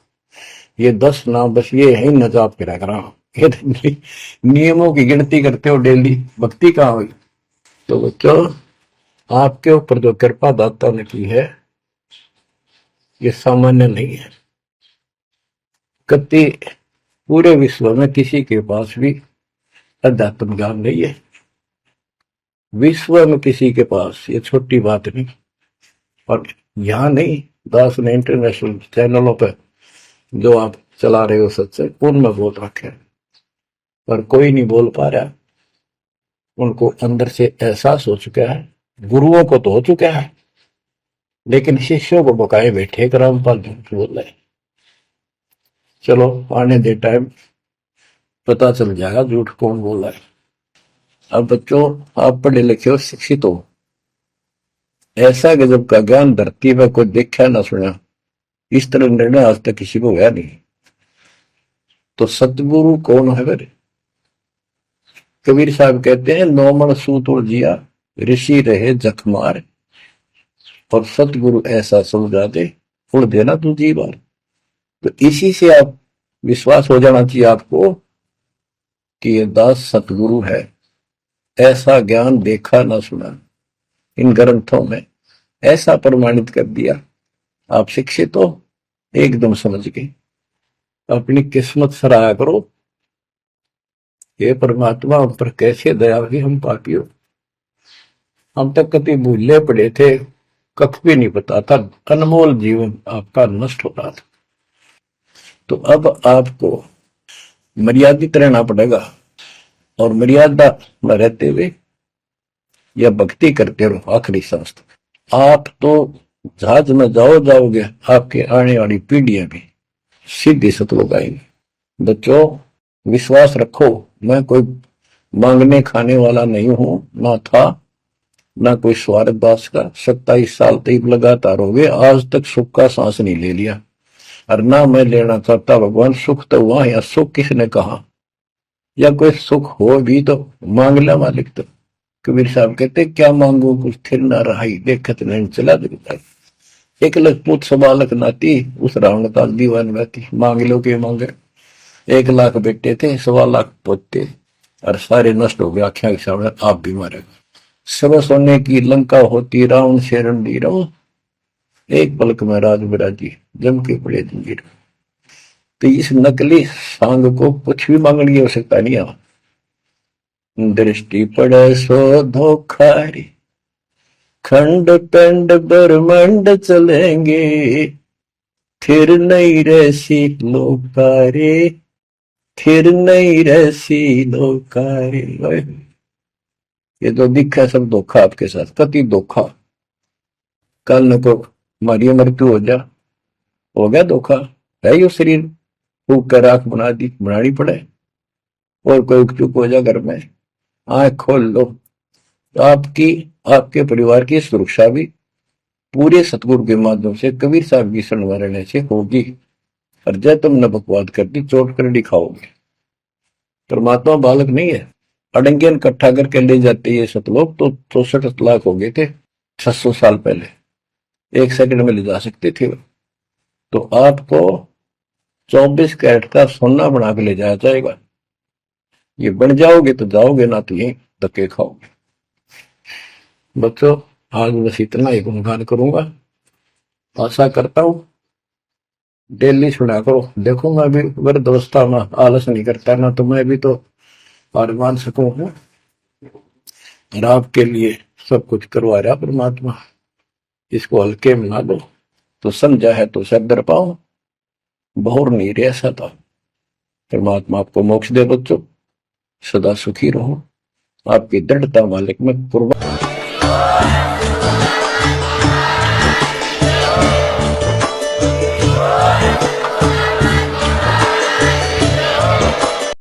ये 10 नाम बस ये है न जाप करा करा। ये नियमों की गिनती करते हो डेली, भक्ति कहाँ हुई? तो बच्चों, आपके ऊपर जो कृपा दाता ने की है ये सामान्य नहीं है। कति पूरे विश्व में किसी के पास भी अध्यात्म ज्ञान नहीं है, विश्व में किसी के पास, ये छोटी बात नहीं। और यहाँ नहीं, दास ने इंटरनेशनल चैनलों पर जो आप चला रहे हो सत्संग, उनमें बोल रखे हैं, पर कोई नहीं बोल पा रहा। उनको अंदर से एहसास हो चुका है, गुरुओं को तो हो चुका है, लेकिन शिष्यों को बकाए बैठे कर रामपाल झूठ बोल रहे। चलो आने दे टाइम, पता चल जाएगा झूठ कौन बोल रहा है। अब बच्चों, आप पढ़े लिखे हो, शिक्षित हो, ऐसा गजब का ज्ञान धरती में कोई देखा ना सुना, इस तरह निर्णय आज तक किसी को हुआ नहीं। तो सतगुरु कौन है फिर? कबीर साहब कहते हैं, नौमन सूत जिया ऋषि रहे जखमार, और सतगुरु ऐसा समझा दे उड़ देना तू जी बार। तो इसी से आप विश्वास हो जाना चाहिए आपको कि ये दास सतगुरु है। ऐसा ज्ञान देखा ना सुना, इन ग्रंथों में ऐसा प्रमाणित कर दिया। आप शिक्षित हो, एकदम समझ गए। अपनी किस्मत सराहा करो, ये परमात्मा हम पर कैसे दया हुई, हम पापी हो। हम तक कभी भूले पड़े थे, कख भी नहीं पता था, अनमोल जीवन आपका नष्ट हो रहा था। तो अब आपको मर्यादित रहना पड़ेगा, और मर्यादा में रहते हुए या भक्ति करते रहो आखिरी सांस तक। आप तो जहाज में जाओगे, आपके आने वाली पीढ़ियां भी सीधी सतलोक आएंगी। बच्चों, विश्वास रखो, मैं कोई मांगने खाने वाला नहीं हूं, ना था, ना कोई स्वार्थ दास का। 27 साल तक लगातार हो गए, आज तक सुख का सांस नहीं ले लिया, और ना मैं लेना चाहता। भगवान सुख तो वहां, या सुख किसने कहा? या कोई सुख हो भी तो मांग लिया मालिक। तो कबीर साहब कहते, क्या मांगो कुछ थिर ना रहाई, देखत नहीं चला दिखता। एक लख पूत सवा लख नाती, उस रावण का दीवान बहती। मांग लो के मांगे, 1 लाख बेटे थे, 1.25 लाख पोते, और सारे नष्ट हो गए आख्या के सामने, आप भी मारे। सब सोने की लंका होती, रावण से रणधीर, एक पलक में राज बिराजी, जम के पड़े जंजीर। तो इस नकली सांग को कुछ भी मांगने की आवश्यकता नहीं है। दृष्टि पड़े सो धोखारी, खंड पिंड ब्रह्मंड चलेंगे, फिर नहीं रहसी लोकारे, फिर नहीं रहसी लोकारे। ये तो दिखा सब धोखा आपके साथ, कति धोखा। कल न को हमारी मृत्यु हो जा, हो गया धोखा, है यो शरीर फूक कर आंख बना दी, बनानी पड़े। और कोई चुप हो जा घर में, आंख खोल लो, तो आपकी, आपके परिवार की सुरक्षा भी पूरे सतगुरु के माध्यम से, कबीर साहब की शरण में रहने से होगी। और जय तुमने बकवाद कर दी, चोट कर दिखाओगे। परमात्मा बालक नहीं है, अड़ंगियन इकट्ठा करके ले जाते ये सतलोक, तो 64 लाख हो गए थे 600 साल पहले, 1 सेकंड में ले जा सकते थे। तो आपको 24 कैरेट का सोना बना के ले जाया जाएगा। ये बन जाओगे तो जाओगे, ना तो यही धक्के खाओगे। बच्चों, आज बस इतना ही गुणगान करूंगा। आशा करता हूं डेली सुना करो। देखो मैं भी वृद्धावस्था में आलस नहीं करता ना, तो मैं भी तो हार मान सकूं हूँ। और आपके लिए सब कुछ करवा रहा परमात्मा, इसको हल्के में ना लो। तो समझा है तो सर दर पाओ, बहुर नहीं रह सकता। परमात्मा आपको मोक्ष दे बच्चों, सदा सुखी रहो। आपकी दृढ़ता मालिक में कुर्बान।